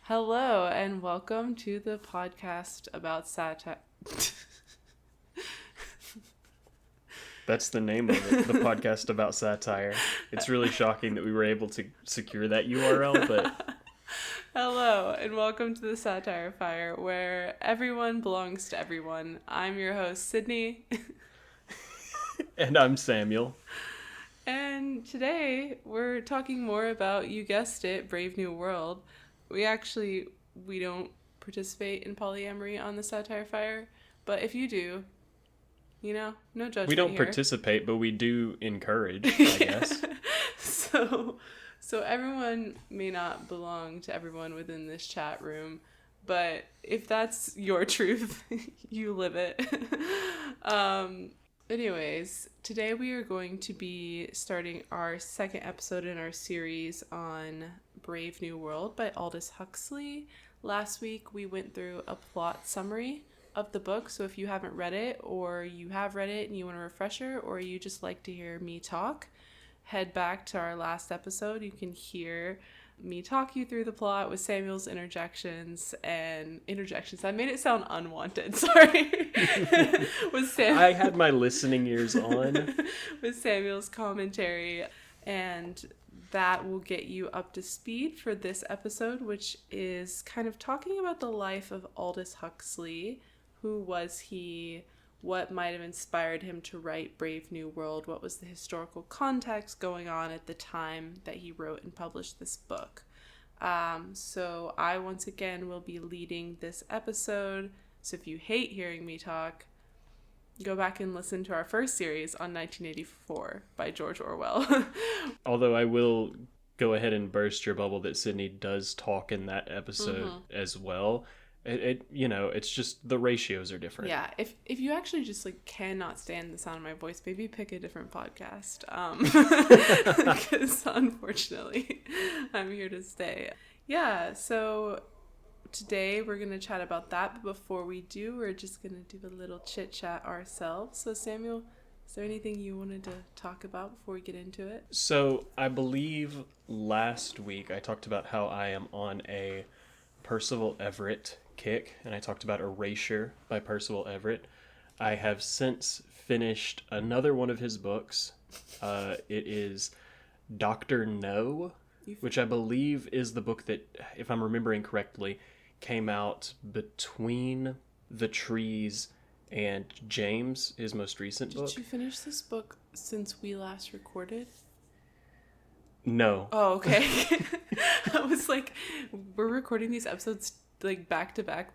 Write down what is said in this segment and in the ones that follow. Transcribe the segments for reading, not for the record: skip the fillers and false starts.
Hello, and welcome to the podcast about satire. That's the name of it, the podcast about satire. It's really shocking that we were able to secure that URL, but... Hello, and welcome to the Satire Fire, where everyone belongs to everyone. I'm your host, Sydney. And I'm Samuel. And today, we're talking more about, you guessed it, Brave New World. We don't participate in polyamory on the Satire Fire, but if you do, no judgment. We don't here. participate, but we do encourage, I guess. So everyone may not belong to everyone within this chat room, but if that's your truth, you live it. Anyways, today we are going to be starting our second episode in our series on Brave New World by Aldous Huxley. Last week we went through a plot summary of the book, so if you haven't read it, or you have read it and you want a refresher, or you just like to hear me talk, head back to our last episode. You can hear me talk you through the plot with Samuel's interjections. I made it sound unwanted, sorry. I had my listening ears on. With Samuel's commentary, and that will get you up to speed for this episode, which is kind of talking about the life of Aldous Huxley. Who was he? What might have inspired him to write Brave New World? What was the historical context going on at the time that he wrote and published this book? So I, once again, will be leading this episode. So if you hate hearing me talk, go back and listen to our first series on 1984 by George Orwell. Although I will go ahead and burst your bubble that Sydney does talk in that episode as well. It's just the ratios are different. Yeah, if you actually just cannot stand the sound of my voice, maybe pick a different podcast. Because unfortunately, I'm here to stay. Yeah, so today we're gonna chat about that. But before we do, we're just gonna do a little chit chat ourselves. So Samuel, is there anything you wanted to talk about before we get into it? So I believe last week I talked about how I am on a Percival Everett kick, and I talked about Erasure by Percival Everett. I have since finished another one of his books. It is Dr. No, which I believe is the book that, if I'm remembering correctly, came out between The Trees and James, his most recent book. Did you finish this book since we last recorded? No. Oh, okay. I was like, we're recording these episodes back to back,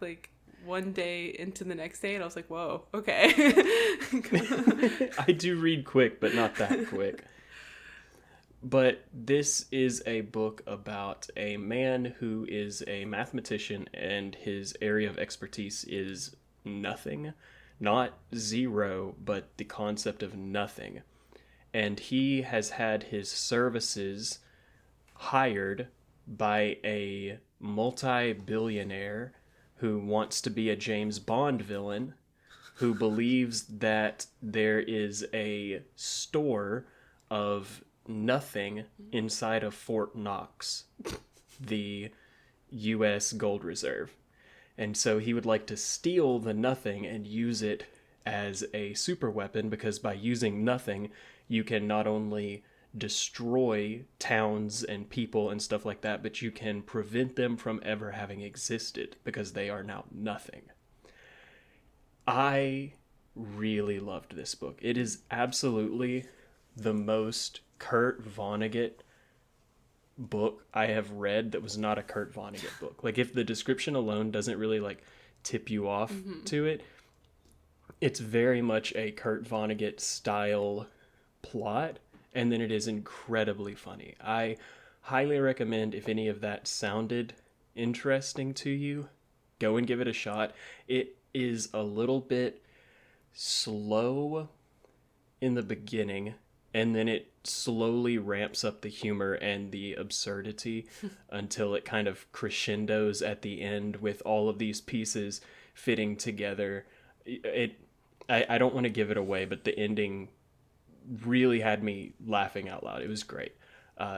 one day into the next day, and I was like, whoa, okay. I do read quick, but not that quick. But this is a book about a man who is a mathematician, and his area of expertise is nothing. Not zero, but the concept of nothing. And he has had his services hired by a multi-billionaire who wants to be a James Bond villain, who believes that there is a store of nothing inside of Fort Knox, the U.S. gold reserve. And so he would like to steal the nothing and use it as a super weapon, because by using nothing, you can not only destroy towns and people and stuff like that, but you can prevent them from ever having existed because they are now nothing. I really loved this book. It is absolutely the most Kurt Vonnegut book I have read that was not a Kurt Vonnegut book. If the description alone doesn't really tip you off to it, it's very much a Kurt Vonnegut style plot. And then it is incredibly funny. I highly recommend, if any of that sounded interesting to you, go and give it a shot. It is a little bit slow in the beginning, and then it slowly ramps up the humor and the absurdity until it kind of crescendos at the end with all of these pieces fitting together. I don't want to give it away, but the ending really had me laughing out loud. It was great.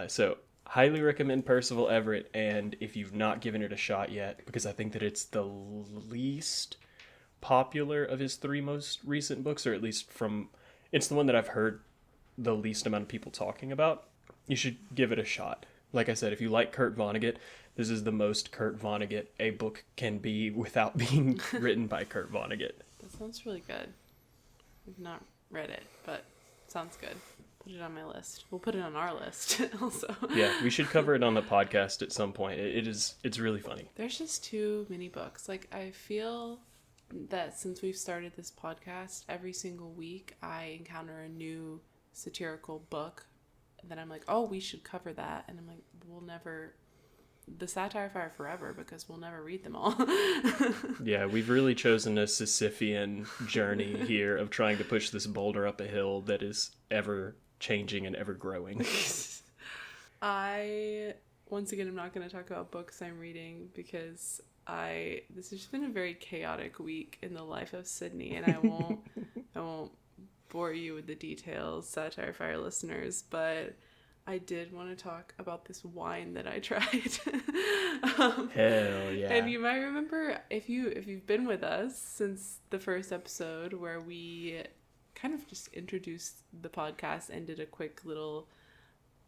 So Highly recommend Percival Everett, and if you've not given it a shot yet, because I think that it's the least popular of his three most recent books, or at least it's the one that I've heard the least amount of people talking about. You should give it a shot. Like I said, if you like Kurt Vonnegut, this is the most Kurt Vonnegut a book can be without being written by Kurt Vonnegut. That sounds really good. I've not read it, but sounds good. Put it on my list. We'll put it on our list also. Yeah, we should cover it on the podcast at some point. It's really funny. There's just too many books. Like, I feel that since we've started this podcast, every single week I encounter a new satirical book that I'm like, oh, we should cover that. And I'm like, we'll never... The Satire Fire forever, because we'll never read them all. Yeah, we've really chosen a Sisyphean journey here of trying to push this boulder up a hill that is ever changing and ever growing. Once again, I'm not going to talk about books I'm reading because this has been a very chaotic week in the life of Sydney, and I won't bore you with the details, Satire Fire listeners, but I did want to talk about this wine that I tried. Hell yeah. And you might remember, if you've been with us since the first episode where we kind of just introduced the podcast and did a quick little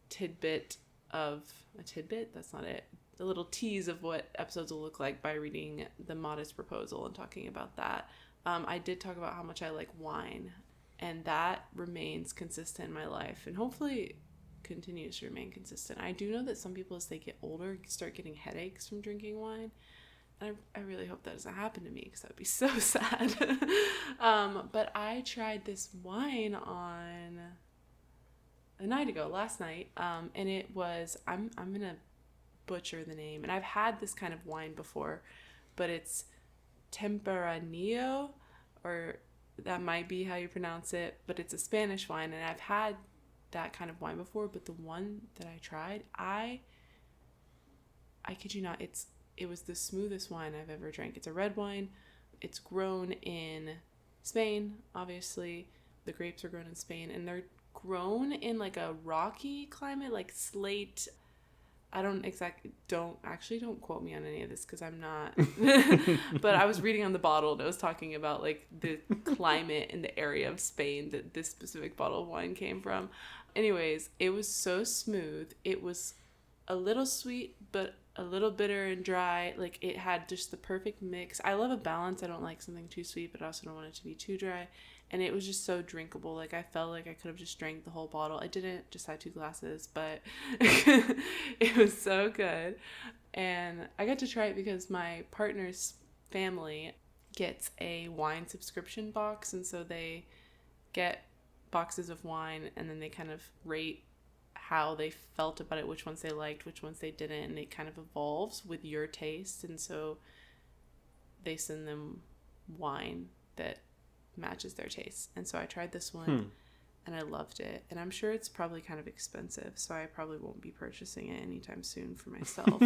tidbit? That's not it. A little tease of what episodes will look like by reading The Modest Proposal and talking about that. I did talk about how much I like wine, and that remains consistent in my life, and hopefully continues to remain consistent. I do know that some people, as they get older, start getting headaches from drinking wine. And I really hope that doesn't happen to me, because that would be so sad. But I tried this wine on a night ago, last night, and it was, I'm gonna butcher the name, and I've had this kind of wine before, but it's Tempranillo, or that might be how you pronounce it, but it's a Spanish wine, and I've had that kind of wine before, but the one that I tried, I kid you not, it was the smoothest wine I've ever drank. It's a red wine. It's grown in Spain, obviously. The grapes are grown in Spain, and they're grown in like a rocky climate, like slate. Don't quote me on any of this, because I'm not. But I was reading on the bottle, and it was talking about like the climate in the area of Spain that this specific bottle of wine came from. Anyways, it was so smooth. It was a little sweet, but a little bitter and dry. Like, it had just the perfect mix. I love a balance. I don't like something too sweet, but I also don't want it to be too dry. And it was just so drinkable. Like, I felt like I could have just drank the whole bottle. I didn't, just had 2 glasses, but it was so good. And I got to try it because my partner's family gets a wine subscription box, and so they get boxes of wine, and then they kind of rate how they felt about it, which ones they liked, which ones they didn't, and it kind of evolves with your taste. And so they send them wine that matches their taste. And so I tried this one and I loved it, and I'm sure it's probably kind of expensive, so I probably won't be purchasing it anytime soon for myself.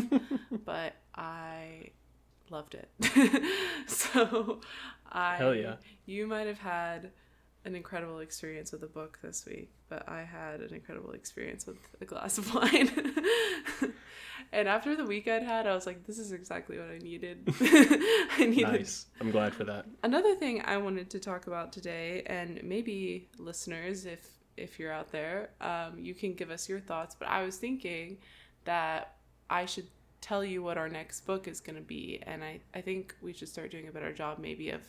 But I loved it. So Hell yeah. You might have had an incredible experience with a book this week, but I had an incredible experience with a glass of wine. And after the week I'd had, I was like, this is exactly what I needed. Nice. I'm glad for that. Another thing I wanted to talk about today, and maybe listeners, if you're out there, you can give us your thoughts, but I was thinking that I should tell you what our next book is going to be, and I think we should start doing a better job maybe of,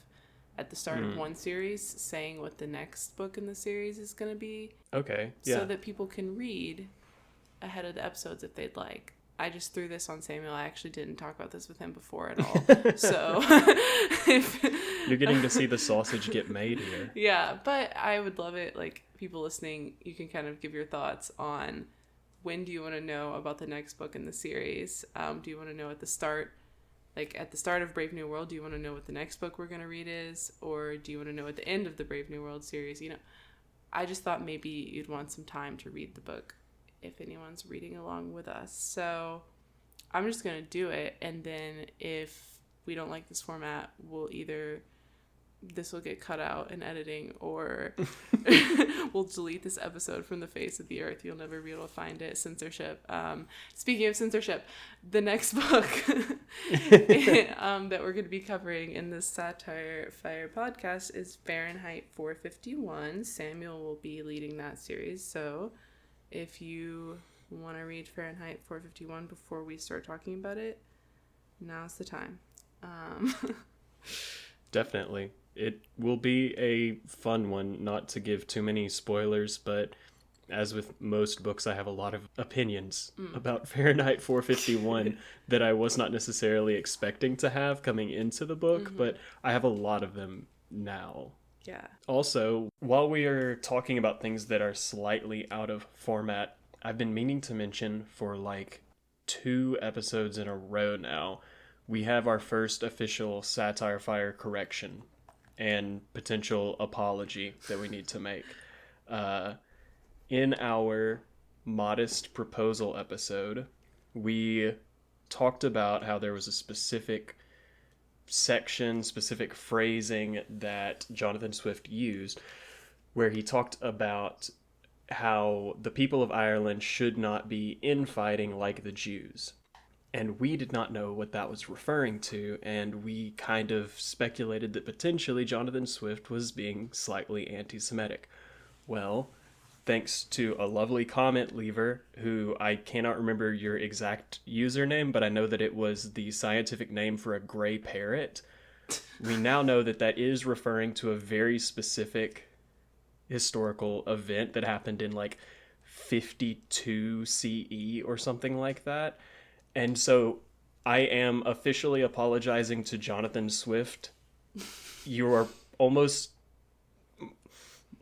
at the start of one series, saying what the next book in the series is going to be. Okay, yeah. So that people can read ahead of the episodes if they'd like. I just threw this on Samuel. I actually didn't talk about this with him before at all. So You're getting to see the sausage get made here. Yeah, but I would love it. Like, people listening, you can kind of give your thoughts on, when do you want to know about the next book in the series? Do you want to know at the start? Like, at the start of Brave New World, do you want to know what the next book we're going to read is? Or do you want to know at the end of the Brave New World series? You know, I just thought maybe you'd want some time to read the book if anyone's reading along with us. So I'm just going to do it. And then if we don't like this format, we'll either this will get cut out in editing, or we'll delete this episode from the face of the earth. You'll never be able to find it. Censorship. Speaking of censorship, the next book that we're going to be covering in this Satire Fire podcast is Fahrenheit 451. Samuel will be leading that series. So if you want to read Fahrenheit 451 before we start talking about it, now's the time. Definitely. It will be a fun one, not to give too many spoilers, but as with most books, I have a lot of opinions about Fahrenheit 451 that I was not necessarily expecting to have coming into the book, but I have a lot of them now. Yeah. Also, while we are talking about things that are slightly out of format, I've been meaning to mention for like 2 episodes in a row now, we have our first official Satire Fire correction and potential apology that we need to make. In our modest proposal episode, we talked about how there was a specific section, specific phrasing that Jonathan Swift used, where he talked about how the people of Ireland should not be infighting like the Jews. And we did not know what that was referring to, and we kind of speculated that potentially Jonathan Swift was being slightly anti-Semitic. Well, thanks to a lovely comment leaver, who I cannot remember your exact username, but I know that it was the scientific name for a gray parrot. We now know that that is referring to a very specific historical event that happened in like 52 CE or something like that. And so I am officially apologizing to Jonathan Swift. You are almost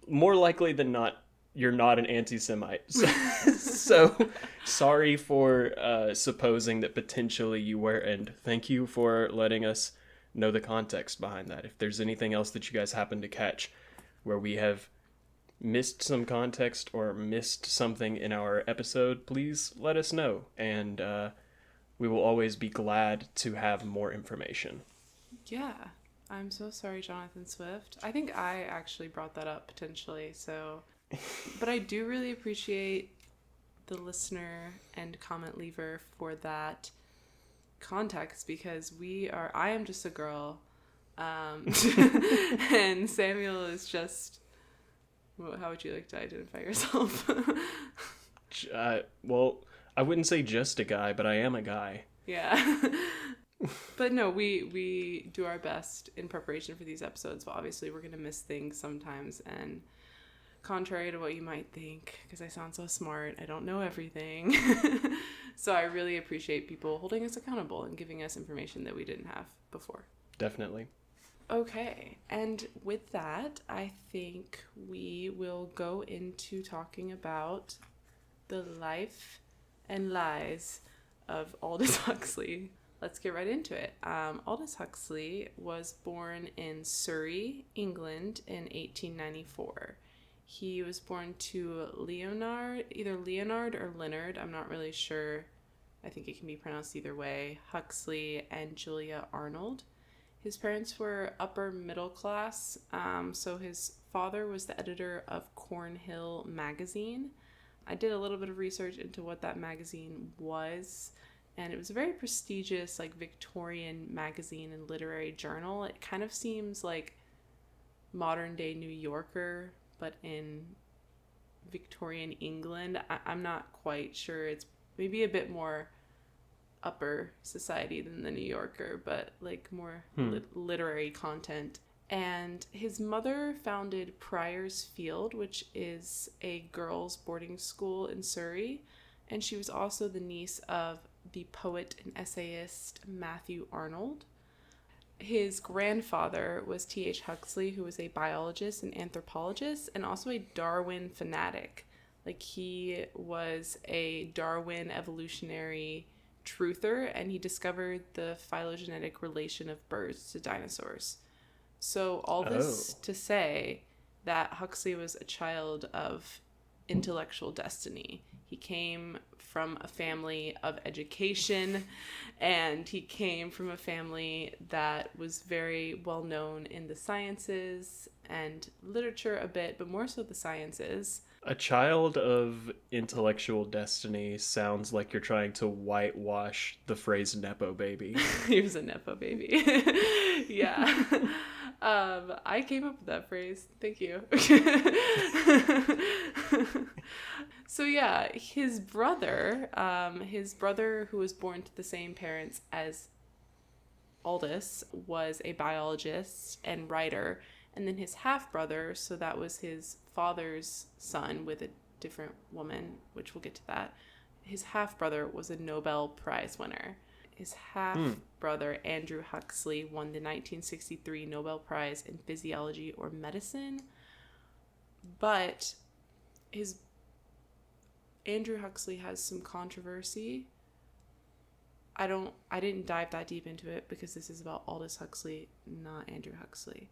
more likely than not, you're not an anti-Semite. So sorry for supposing that potentially you were, and thank you for letting us know the context behind that. If there's anything else that you guys happen to catch where we have missed some context or missed something in our episode, please let us know. And we will always be glad to have more information. Yeah. I'm so sorry, Jonathan Swift. I think I actually brought that up potentially, so... But I do really appreciate the listener and comment leaver for that context, because I am just a girl, and Samuel is just... How would you like to identify yourself? Well, I wouldn't say just a guy, but I am a guy. Yeah. But no, we do our best in preparation for these episodes, but obviously we're going to miss things sometimes, and contrary to what you might think, because I sound so smart, I don't know everything. So I really appreciate people holding us accountable and giving us information that we didn't have before. Definitely. Okay, and with that, I think we will go into talking about the life and lies of Aldous Huxley. Let's get right into it. Aldous Huxley was born in Surrey, England in 1894. He was born to either Leonard or Leonard, I'm not really sure. I think it can be pronounced either way, Huxley and Julia Arnold. His parents were upper middle class, so his father was the editor of Cornhill magazine. I did a little bit of research into what that magazine was, and it was a very prestigious, like, Victorian magazine and literary journal. It kind of seems like modern-day New Yorker, but in Victorian England. I'm not quite sure. It's maybe a bit more upper society than the New Yorker, but like more literary content. And his mother founded Prior's Field, which is a girls' boarding school in Surrey, and she was also the niece of the poet and essayist Matthew Arnold. His grandfather was T.H. Huxley, who was a biologist and anthropologist, and also a Darwin fanatic. Like, he was a Darwin evolutionary truther, and he discovered the phylogenetic relation of birds to dinosaurs. So all this to say that Huxley was a child of intellectual destiny. He came from a family of education, and he came from a family that was very well known in the sciences and literature a bit, but more so the sciences. A child of intellectual destiny sounds like you're trying to whitewash the phrase Nepo baby. He was a Nepo baby. Yeah. I came up with that phrase. Thank you. So yeah, his brother who was born to the same parents as Aldous, was a biologist and writer. And then his half-brother, so that was his father's son with a different woman, which we'll get to that. His half-brother was a Nobel Prize winner. His half-brother, Andrew Huxley, won the 1963 Nobel Prize in Physiology or Medicine. But Andrew Huxley has some controversy. I didn't dive that deep into it because this is about Aldous Huxley, not Andrew Huxley.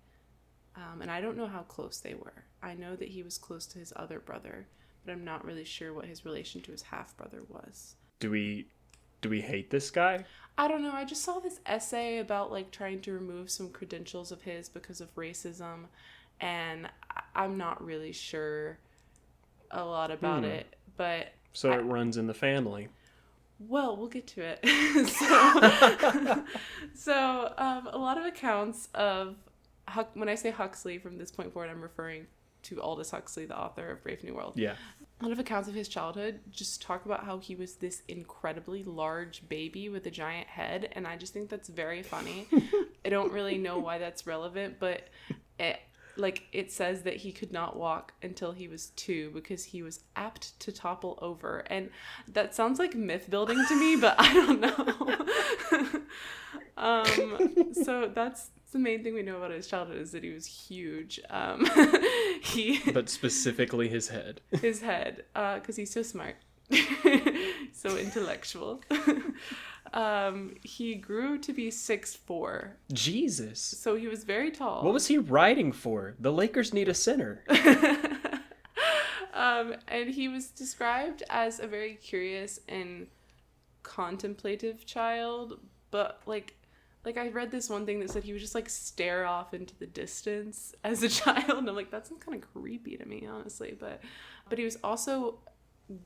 And I don't know how close they were. I know that he was close to his other brother, but I'm not really sure what his relation to his half-brother was. Do we hate this guy? I don't know. I just saw this essay about like trying to remove some credentials of his because of racism, and I'm not really sure a lot about it. But so it runs in the family. Well, we'll get to it. So a lot of accounts of when I say Huxley from this point forward, I'm referring to Aldous Huxley, the author of Brave New World. Yeah. A lot of accounts of his childhood just talk about how he was this incredibly large baby with a giant head, and I just think that's very funny. I don't really know why that's relevant, but it says that he could not walk until he was 2 because he was apt to topple over, and that sounds like myth building to me, but I don't know. So that's the main thing we know about his childhood, is that he was huge. But specifically his head. His head, because he's so smart, so intellectual. He grew to be 6'4". Jesus. So he was very tall. What was he writing for? The Lakers need a center. And he was described as a very curious and contemplative child, but like I read this one thing that said he would just like stare off into the distance as a child, and I'm like, that sounds kind of creepy to me, honestly. But he was also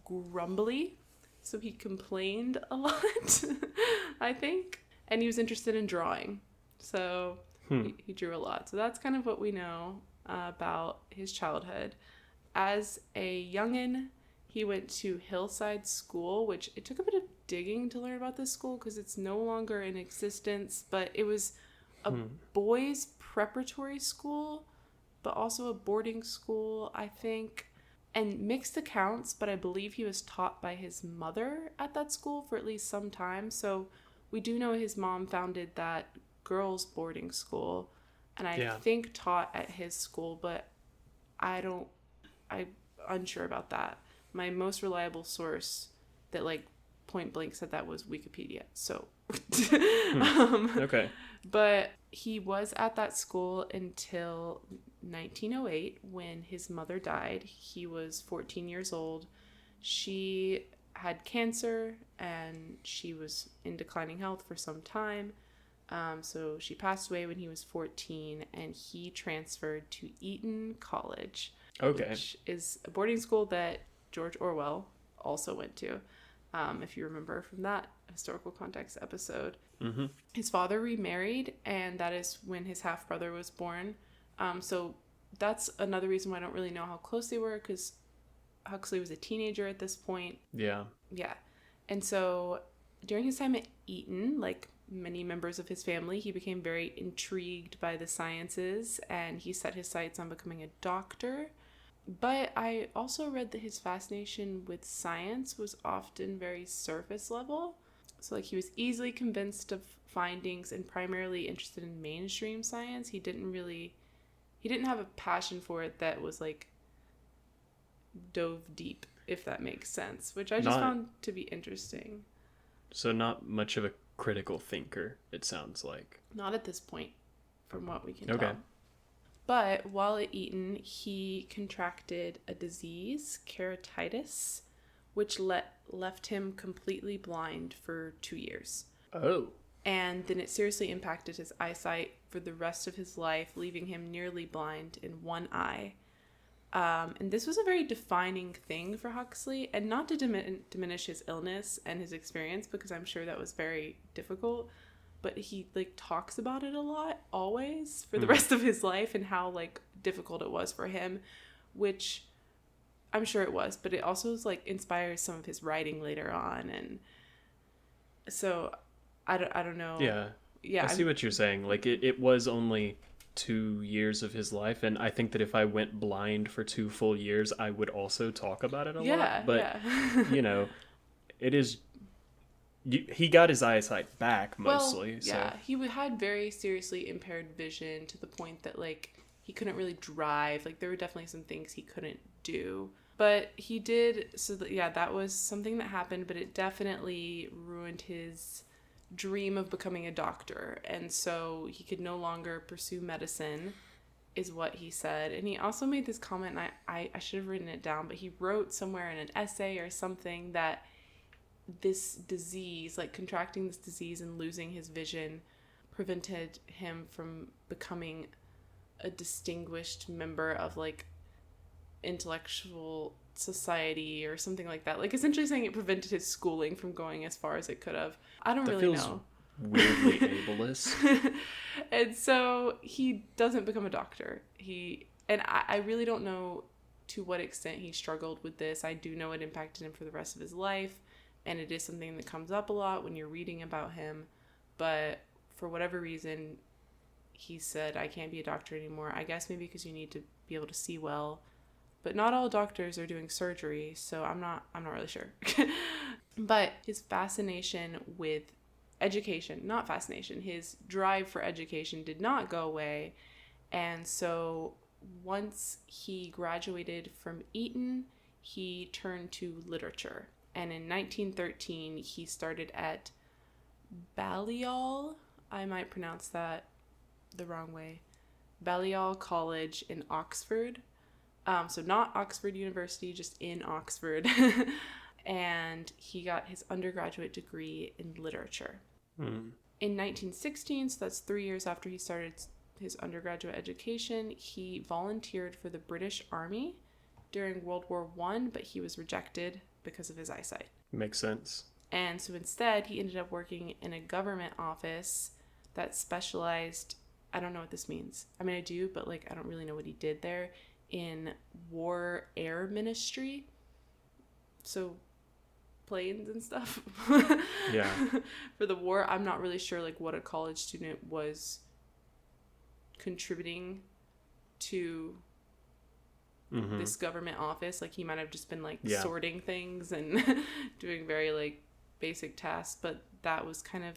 grumbly, so he complained a lot, I think, and he was interested in drawing, so he drew a lot. So that's kind of what we know about his childhood. As a youngin', he went to Hillside School, which it took a bit of digging to learn about this school because it's no longer in existence, but it was a boys' preparatory school, but also a boarding school, I think, and mixed accounts, but I believe he was taught by his mother at that school for at least some time. So we do know his mom founded that girls' boarding school, and I think taught at his school, but I'm unsure about that. My most reliable source that like point blank said that was Wikipedia. So, okay. But he was at that school until 1908 when his mother died. He was 14 years old. She had cancer and she was in declining health for some time. So she passed away when he was 14, and he transferred to Eton College, which is a boarding school that George Orwell also went to, if you remember from that historical context episode. Mm-hmm. His father remarried, and that is when his half-brother was born. So that's another reason why I don't really know how close they were, because Huxley was a teenager at this point. Yeah. Yeah. And so during his time at Eton, like many members of his family, he became very intrigued by the sciences, and he set his sights on becoming a doctor. But I also read that his fascination with science was often very surface level. So like he was easily convinced of findings and primarily interested in mainstream science. He didn't have a passion for it that was like dove deep, if that makes sense, which I just found to be interesting. So not much of a critical thinker, it sounds like. Not at this point, from what we can tell. But while at Eton, he contracted a disease, keratitis, which left him completely blind for 2 years. Oh. And then it seriously impacted his eyesight for the rest of his life, leaving him nearly blind in one eye. And this was a very defining thing for Huxley, and not to diminish his illness and his experience, because I'm sure that was very difficult, but he like talks about it a lot always for the rest of his life, and how like difficult it was for him, which I'm sure it was, but it also like inspires some of his writing later on. And so I don't know. Yeah, I see what you're saying. Like it was only 2 years of his life, and I think that if I went blind for 2 full years, I would also talk about it a lot. But you know, it is. He got his eyesight back mostly. Well, yeah, he had very seriously impaired vision to the point that like he couldn't really drive. Like there were definitely some things he couldn't do, but he did. So that was something that happened, but it definitely ruined his dream of becoming a doctor, and so he could no longer pursue medicine, is what he said. And he also made this comment, and I should have written it down, but he wrote somewhere in an essay or something that this disease, like contracting this disease and losing his vision, prevented him from becoming a distinguished member of like intellectual society or something like that. Like essentially saying it prevented his schooling from going as far as it could have. I don't really know. Weirdly ableist. And so he doesn't become a doctor. I really don't know to what extent he struggled with this. I do know it impacted him for the rest of his life, and it is something that comes up a lot when you're reading about him. But for whatever reason, he said, I can't be a doctor anymore. I guess maybe because you need to be able to see well. But not all doctors are doing surgery, so I'm not really sure. But his fascination with education, not fascination, his drive for education did not go away. And so once he graduated from Eton, he turned to literature. And in 1913, he started at Balliol. I might pronounce that the wrong way. Balliol College in Oxford. So not Oxford University, just in Oxford. And he got his undergraduate degree in literature. In 1916, so that's 3 years after he started his undergraduate education, he volunteered for the British Army during World War I, but he was rejected because of his eyesight. Makes sense. And so instead, he ended up working in a government office that specialized, I don't know what this means. I mean, I do, but like I don't really know what he did there, in war air ministry. So planes and stuff. Yeah. For the war. I'm not really sure like what a college student was contributing to this government office. Like he might have just been like sorting things and doing very like basic tasks, but that was kind of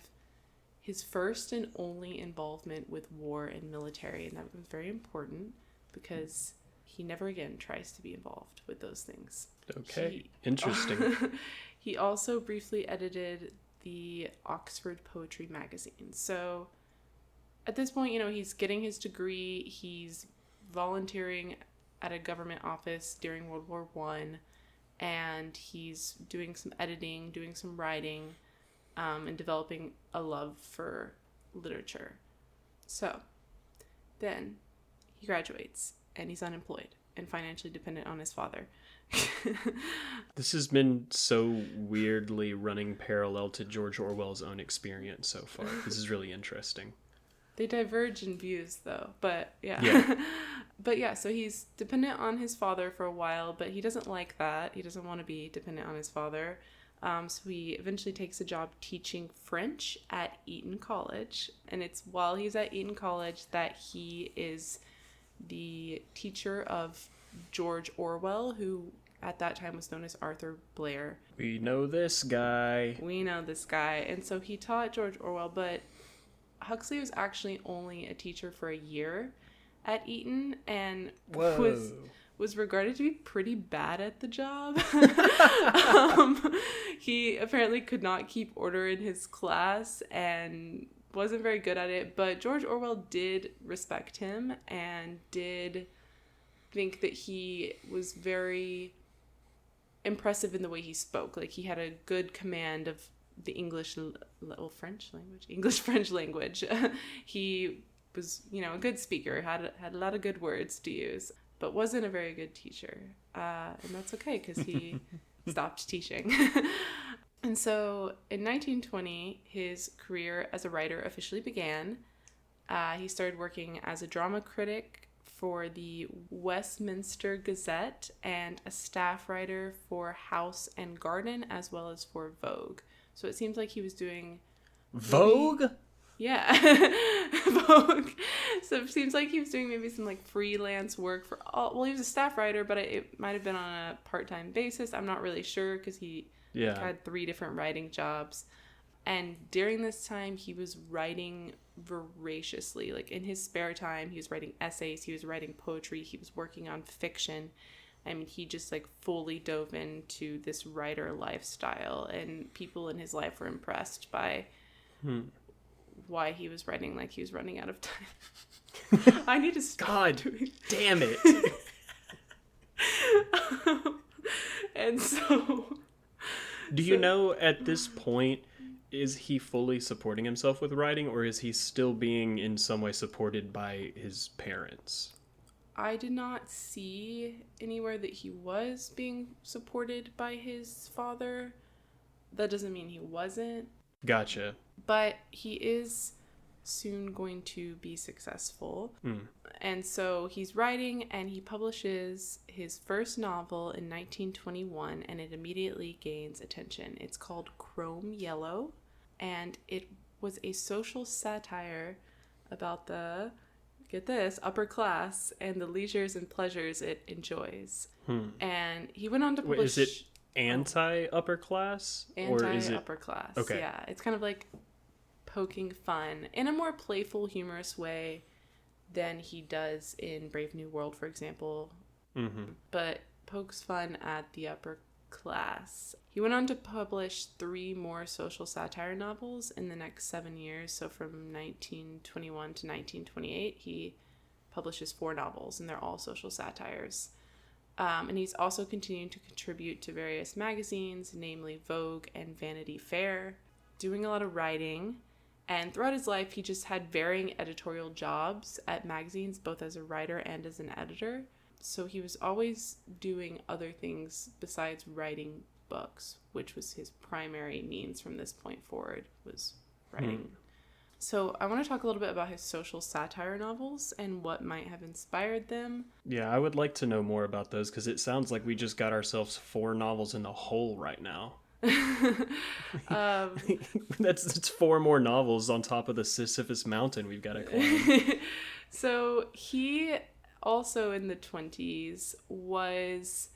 his first and only involvement with war and military, and that was very important because he never again tries to be involved with those things. Okay. Interesting. He also briefly edited the Oxford Poetry magazine. So at this point, you know, he's getting his degree, he's volunteering at a government office during World War I, and he's doing some editing, doing some writing, and developing a love for literature. So then he graduates, and he's unemployed and financially dependent on his father. This has been so weirdly running parallel to George Orwell's own experience so far. This is really interesting. They diverge in views, though. But yeah. But yeah, so he's dependent on his father for a while, but he doesn't like that. He doesn't want to be dependent on his father. So he eventually takes a job teaching French at Eton College. And it's while he's at Eton College that he is the teacher of George Orwell, who at that time was known as Arthur Blair. We know this guy. And so he taught George Orwell, but Huxley was actually only a teacher for a year at Eton and was regarded to be pretty bad at the job. He apparently could not keep order in his class and wasn't very good at it, but George Orwell did respect him and did think that he was very impressive in the way he spoke. Like, he had a good command of the English-French language. He was, a good speaker, had a lot of good words to use, but wasn't a very good teacher. And that's okay, because he stopped teaching. And so in 1920, his career as a writer officially began. He started working as a drama critic for the Westminster Gazette and a staff writer for House and Garden, as well as for Vogue. So it seems like he was doing... Vogue? Yeah. Vogue. So it seems like he was doing maybe some like freelance work for he was a staff writer, but it might have been on a part-time basis. I'm not really sure, because he had 3 different writing jobs. And during this time, he was writing voraciously. Like, in his spare time, he was writing essays, he was writing poetry, he was working on fiction. I mean, he just like fully dove into this writer lifestyle, and people in his life were impressed by why he was writing like he was running out of time. I need to stop. God damn it. And so... Do you know at this point, is he fully supporting himself with writing, or is he still being in some way supported by his parents? I did not see anywhere that he was being supported by his father. That doesn't mean he wasn't. Gotcha. But he is soon going to be successful. And so he's writing, and he publishes his first novel in 1921, and it immediately gains attention. It's called Chrome Yellow, and it was a social satire about the, get this, upper class and the leisures and pleasures it enjoys. And he went on to publish... Wait, is it anti-upper class? Anti-upper class, okay. Yeah. It's kind of like poking fun in a more playful, humorous way than he does in Brave New World, for example. But pokes fun at the upper class. He went on to publish 3 more social satire novels in the next 7 years. So from 1921 to 1928, he publishes 4 novels, and they're all social satires. And he's also continuing to contribute to various magazines, namely Vogue and Vanity Fair, doing a lot of writing. And throughout his life, he just had varying editorial jobs at magazines, both as a writer and as an editor. So he was always doing other things besides writing books, which was his primary means from this point forward, was writing. So I want to talk a little bit about his social satire novels and what might have inspired them. Yeah, I would like to know more about those, because it sounds like we just got ourselves 4 novels in the hole right now. That's 4 more novels on top of the Sisyphus mountain we've got to climb. So he also in the 20s was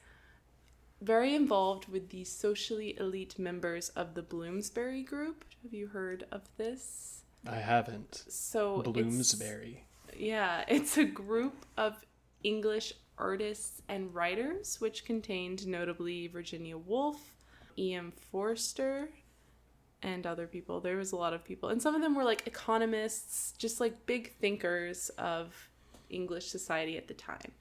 very involved with the socially elite members of the Bloomsbury group. Have you heard of this? I haven't. So Bloomsbury. It's a group of English artists and writers, which contained notably Virginia Woolf, E.M. Forster, and other people. There was a lot of people. And some of them were like economists, just like big thinkers of English society at the time.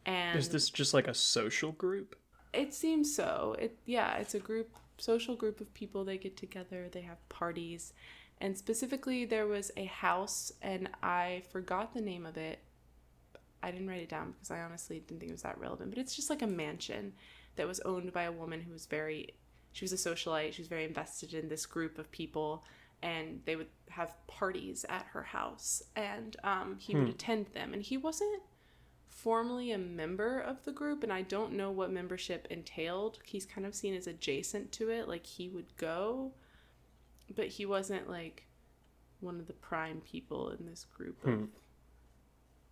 And is this just like a social group? It seems so. It's a social group of people. They get together, they have parties. And specifically, there was a house, and I forgot the name of it. I didn't write it down because I honestly didn't think it was that relevant. But it's just like a mansion that was owned by a woman who was she was a socialite. She was very invested in this group of people, and they would have parties at her house, and he would attend them. And he wasn't formally a member of the group, and I don't know what membership entailed. He's kind of seen as adjacent to it, like he would go, but he wasn't like one of the prime people in this group of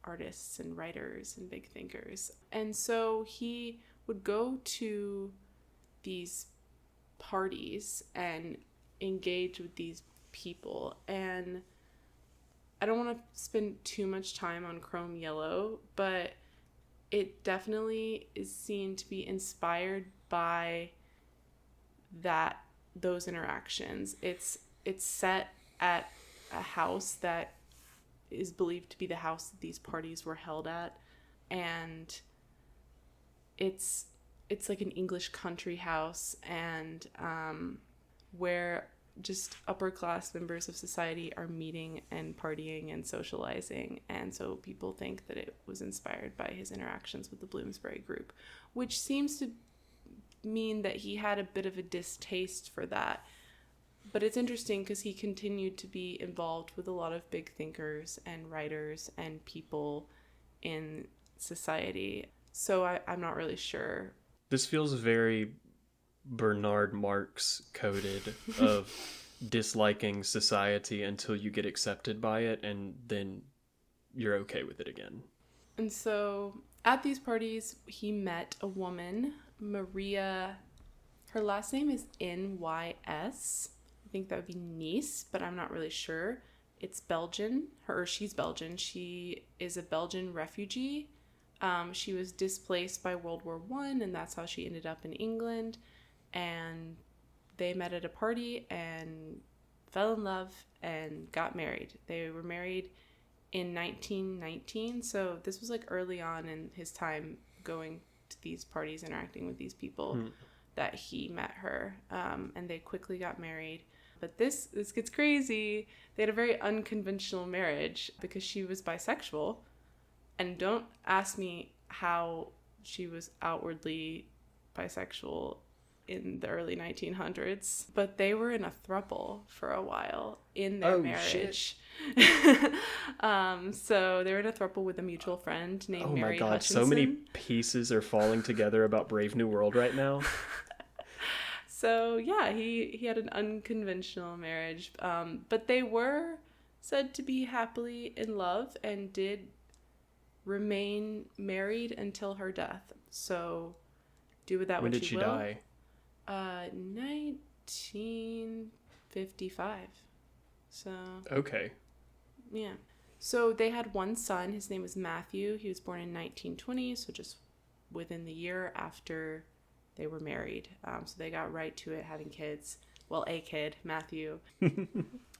artists and writers and big thinkers. And so he would go to these parties and engage with these people. And I don't want to spend too much time on Chrome Yellow, but it definitely is seen to be inspired by those interactions. It's set at a house that is believed to be the house that these parties were held at, and it's it's like an English country house, and where just upper class members of society are meeting and partying and socializing. And so people think that it was inspired by his interactions with the Bloomsbury group, which seems to mean that he had a bit of a distaste for that. But it's interesting because he continued to be involved with a lot of big thinkers and writers and people in society. So I'm not really sure. This feels very Bernard Marx coded of disliking society until you get accepted by it, and then you're okay with it again. And so at these parties, he met a woman, Maria. Her last name is Nys. I think that would be Nice, but I'm not really sure. It's Belgian. She's Belgian. She is a Belgian refugee. She was displaced by World War I, and that's how she ended up in England. And they met at a party and fell in love and got married. They were married in 1919, so this was like early on in his time going to these parties, interacting with these people, that he met her, and they quickly got married. But this gets crazy. They had a very unconventional marriage because she was bisexual, and don't ask me how she was outwardly bisexual in the early 1900s, but they were in a throuple for a while in their marriage. So they were in a throuple with a mutual friend named Mary Hutchinson. So many pieces are falling together about Brave New World right now. So yeah, he had an unconventional marriage, but they were said to be happily in love and did remain married until her death. So do with that what you will. When did she die? 1955. So okay. Yeah. So they had one son. His name was Matthew. He was born in 1920, so just within the year after they were married. So they got right to it, having kids. Well, a kid, Matthew.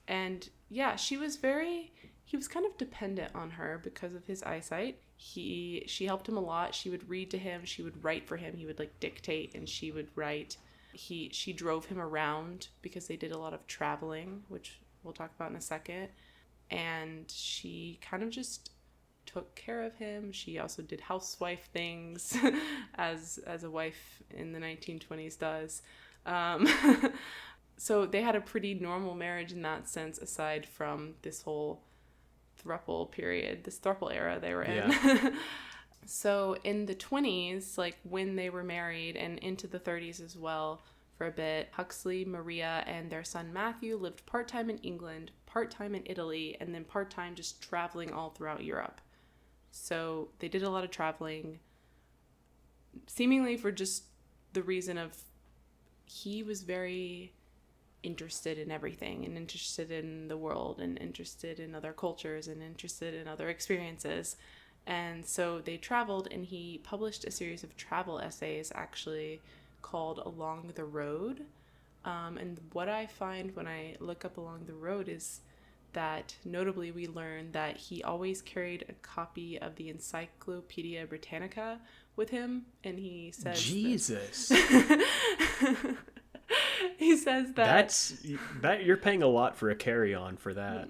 And yeah, he was kind of dependent on her because of his eyesight. She helped him a lot. She would read to him. She would write for him. He would like dictate and she would write. She drove him around because they did a lot of traveling, which we'll talk about in a second. And she kind of just took care of him. She also did housewife things as a wife in the 1920s does. So they had a pretty normal marriage in that sense, aside from this whole throuple period, this throuple era they were in. Yeah. So in the 20s, like when they were married, and into the 30s as well for a bit, Huxley, Maria, and their son Matthew lived part-time in England, part-time in Italy, and then part-time just traveling all throughout Europe. So they did a lot of traveling, seemingly for just the reason of he was very interested in everything and interested in the world and interested in other cultures and interested in other experiences. And so they traveled, and he published a series of travel essays actually called Along the Road. And what I find when I look up Along the Road is that notably we learn that he always carried a copy of the Encyclopedia Britannica with him. And he says Jesus. He says that you're paying a lot for a carry-on for that.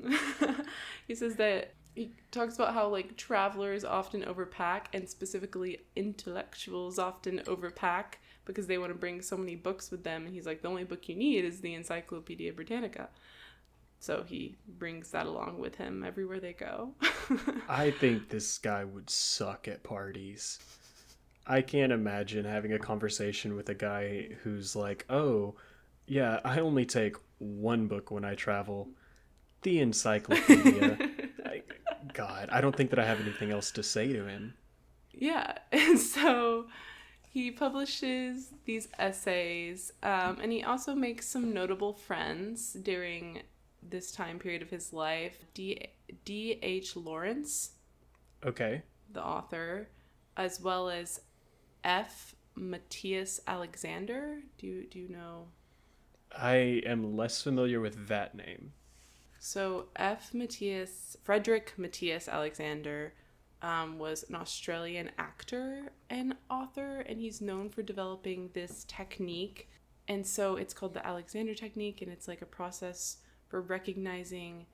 He says that he talks about how like travelers often overpack, and specifically intellectuals often overpack because they want to bring so many books with them. And he's like, the only book you need is the Encyclopedia Britannica. So he brings that along with him everywhere they go. I think this guy would suck at parties. I can't imagine having a conversation with a guy who's like, oh, yeah, I only take one book when I travel. The encyclopedia. God, I don't think that I have anything else to say to him. Yeah, and so he publishes these essays, and he also makes some notable friends during this time period of his life. D.H. Lawrence, okay, the author, as well as F. Matthias Alexander. Do you know? I am less familiar with that name. So Frederick Matthias Alexander was an Australian actor and author, and he's known for developing this technique. And so it's called the Alexander technique, and it's like a process for recognizing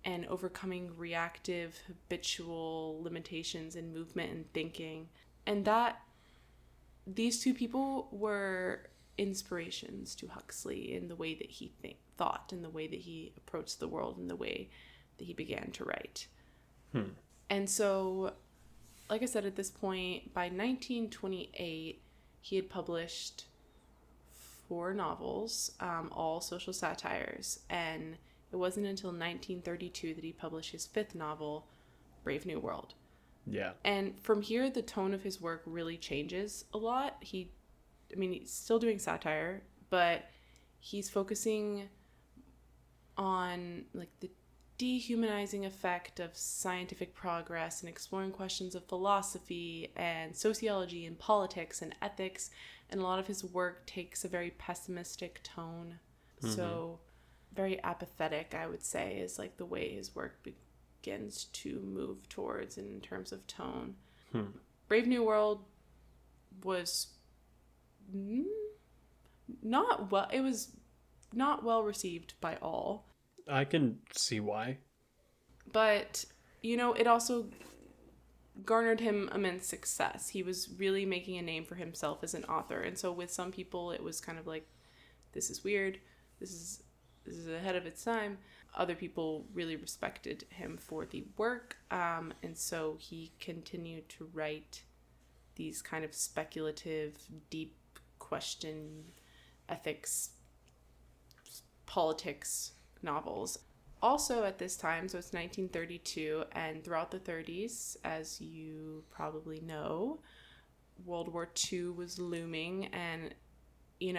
and overcoming reactive, habitual limitations in movement and thinking. And that these two people were inspirations to Huxley in the way that he thought, and the way that he approached the world, and the way that he began to write. And so, like I said, at this point, by 1928, he had published 4 novels, all social satires, and it wasn't until 1932 that he published his 5th novel, Brave New World. Yeah. And from here, the tone of his work really changes a lot. He's still doing satire, but he's focusing on like the dehumanizing effect of scientific progress and exploring questions of philosophy and sociology and politics and ethics. And a lot of his work takes a very pessimistic tone. So very apathetic, I would say, is like the way his work begins to move towards in terms of tone. Brave New World was not well received by all. I can see why. But, it also garnered him immense success. He was really making a name for himself as an author. And so with some people, it was kind of like, this is weird. This is ahead of its time. Other people really respected him for the work. And so he continued to write these kind of speculative, deep question, ethics, politics novels. Also at this time, so it's 1932, and throughout the 30s, as you probably know, World War II was looming, and in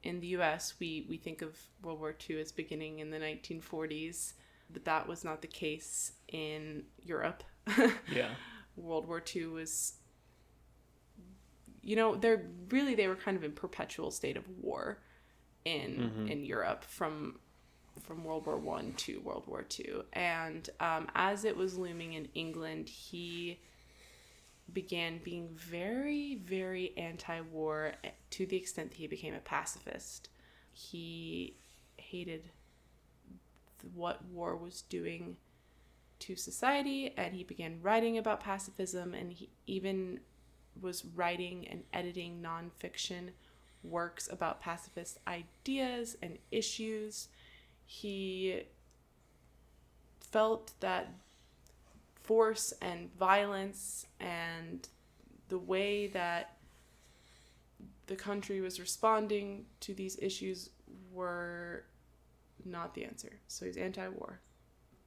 the US we think of World War II as beginning in the 1940s, but that was not the case in Europe. Yeah. World War II was, they were kind of in perpetual state of war in Europe from World War I to World War II. And as it was looming in England, he began being very, very anti-war to the extent that he became a pacifist. He hated what war was doing to society, and he began writing about pacifism, and he even was writing and editing nonfiction works about pacifist ideas and issues. He felt that force and violence and the way that the country was responding to these issues were not the answer. So he's anti-war.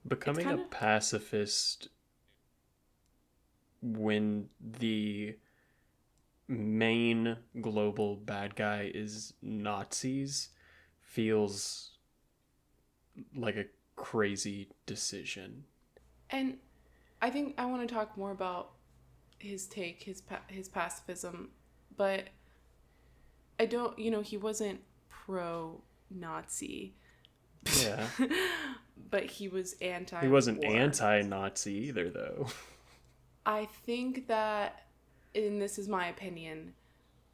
Becoming a pacifist when the main global bad guy is Nazis feels like a crazy decision. And I think I want to talk more about his pacifism, but I don't, he wasn't pro-Nazi. Yeah. But he was anti-war. He wasn't anti-Nazi either, though. I think that, and this is my opinion.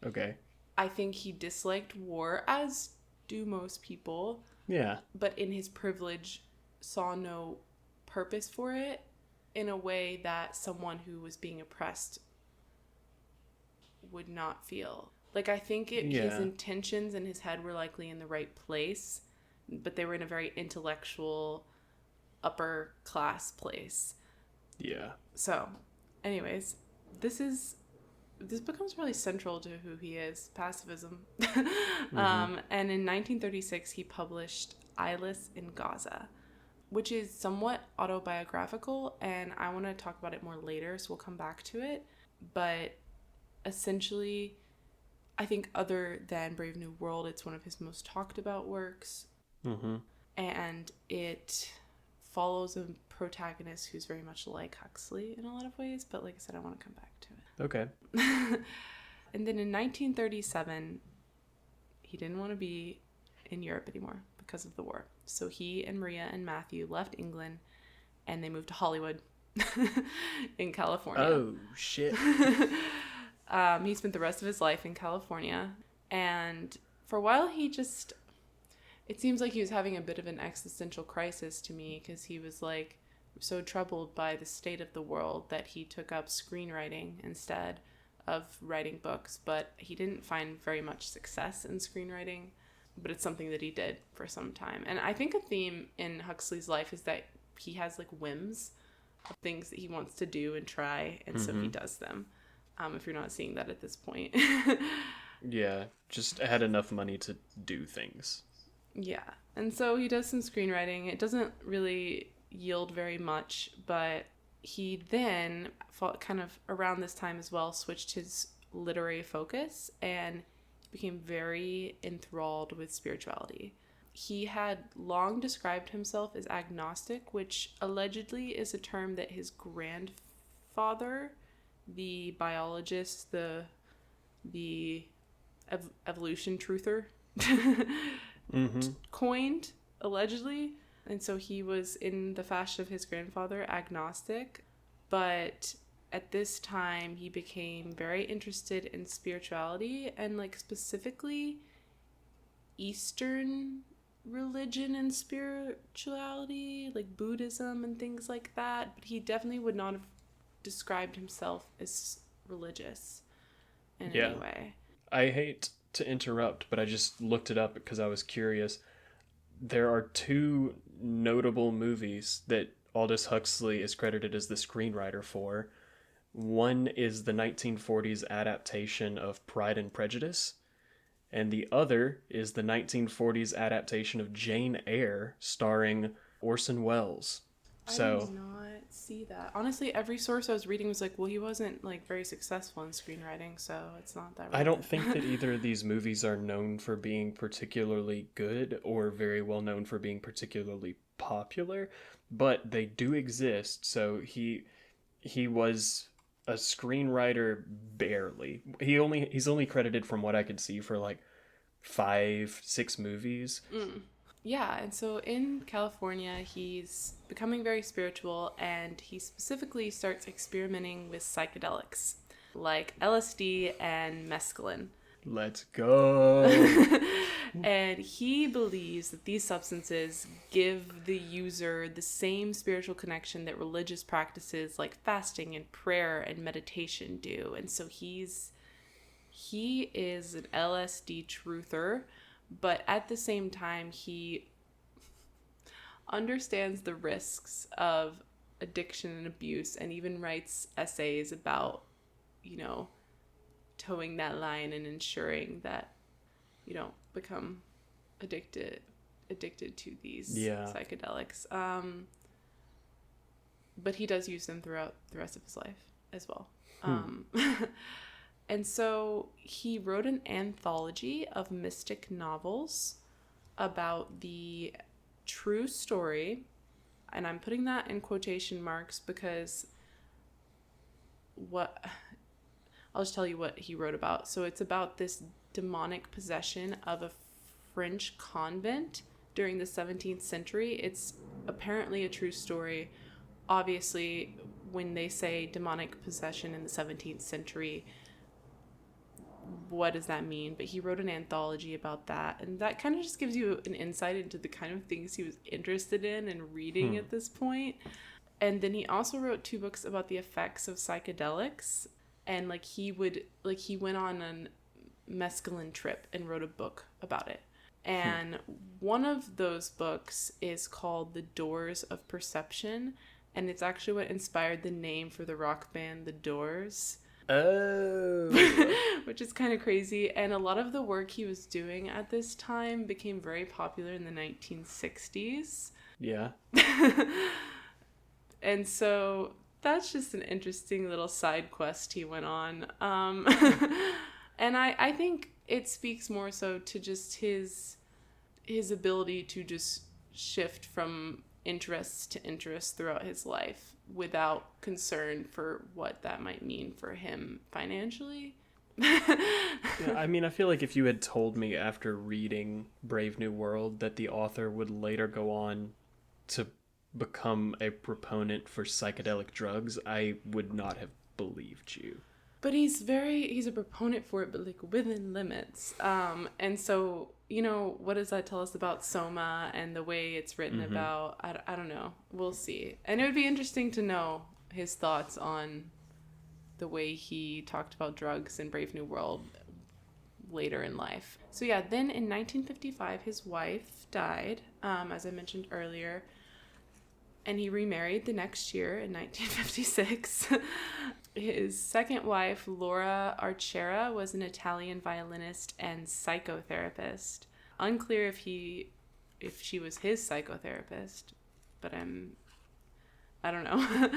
Okay. I think he disliked war, as do most people. Yeah. But in his privilege, saw no purpose for it in a way that someone who was being oppressed would not feel. Like, I think his intentions in his head were likely in the right place, but they were in a very intellectual, upper class place. Yeah. So, anyways, this becomes really central to who he is, pacifism. And in 1936, he published Eyeless in Gaza, which is somewhat autobiographical, and I want to talk about it more later, so we'll come back to it. But essentially, I think other than Brave New World, it's one of his most talked about works. And it follows a protagonist who's very much like Huxley in a lot of ways, but like I said, I want to come back to it. Okay. And then in 1937, he didn't want to be in Europe anymore because of the war. So he and Maria and Matthew left England and they moved to Hollywood in California. Oh, shit. He spent the rest of his life in California. And for a while, it seems like he was having a bit of an existential crisis to me, because he was like so troubled by the state of the world that he took up screenwriting instead of writing books. But he didn't find very much success in screenwriting, but it's something that he did for some time. And I think a theme in Huxley's life is that he has like whims of things that he wants to do and try, and so he does them. If you're not seeing that at this point. Yeah, just had enough money to do things. Yeah, and so he does some screenwriting. It doesn't really yield very much, but he then, kind of around this time as well, switched his literary focus and became very enthralled with spirituality. He had long described himself as agnostic, which allegedly is a term that his grandfather, the biologist, the evolution truther, coined, allegedly. And so he was, in the fashion of his grandfather, agnostic. But at this time, he became very interested in spirituality, and like specifically Eastern religion and spirituality, like Buddhism and things like that. But he definitely would not have described himself as religious in any way. I hate to interrupt, but I just looked it up because I was curious. There are two notable movies that Aldous Huxley is credited as the screenwriter for. One is the 1940s adaptation of Pride and Prejudice, and the other is the 1940s adaptation of Jane Eyre, starring Orson Welles. I did not see that. Honestly, every source I was reading was like, well, he wasn't like very successful in screenwriting, so it's not that relevant. I don't think that either of these movies are known for being particularly good or very well known for being particularly popular, but they do exist. So he was a screenwriter barely. He's only credited, from what I could see, for like 5-6 movies. Yeah, and so in California, he's becoming very spiritual, and he specifically starts experimenting with psychedelics, like LSD and mescaline. Let's go! And he believes that these substances give the user the same spiritual connection that religious practices like fasting and prayer and meditation do. And so he is an LSD truther, but at the same time, he understands the risks of addiction and abuse, and even writes essays about, towing that line and ensuring that you don't become addicted to these psychedelics. But he does use them throughout the rest of his life as well. And so he wrote an anthology of mystic novels about the true story, and I'm putting that in quotation marks because I'll just tell you what he wrote about. So it's about this demonic possession of a French convent during the 17th century. It's apparently a true story. Obviously, when they say demonic possession in the 17th century, what does that mean? But he wrote an anthology about that, and that kind of just gives you an insight into the kind of things he was interested in and reading at this point. And then he also wrote 2 books about the effects of psychedelics, and he went on a mescaline trip and wrote a book about it. And one of those books is called The Doors of Perception, and it's actually what inspired the name for the rock band The Doors. Oh. Which is kind of crazy. And a lot of the work he was doing at this time became very popular in the 1960s. Yeah. And so that's just an interesting little side quest he went on. And I think it speaks more so to just his ability to just shift from interest to interest throughout his life without concern for what that might mean for him financially. Yeah, I mean, I feel like if you had told me after reading Brave New World that the author would later go on to become a proponent for psychedelic drugs, I would not have believed you. But he's a proponent for it, but like within limits. And so, what does that tell us about Soma and the way it's written about? I don't know. We'll see. And it would be interesting to know his thoughts on the way he talked about drugs in Brave New World later in life. So yeah, then in 1955, his wife died, as I mentioned earlier. And he remarried the next year in 1956. His second wife, Laura Archera, was an Italian violinist and psychotherapist. Unclear if she was his psychotherapist, but I don't know.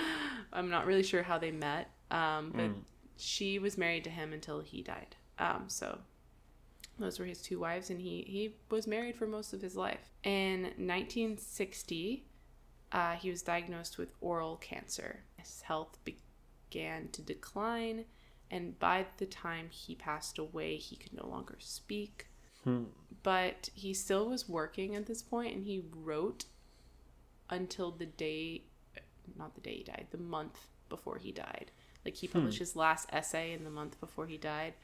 I'm not really sure how they met. But she was married to him until he died. So those were his two wives, and he was married for most of his life. In 1960, he was diagnosed with oral cancer. His health began to decline, and by the time he passed away, he could no longer speak. But he still was working at this point, and he wrote until the month before he died. Like, he published his last essay in the month before he died.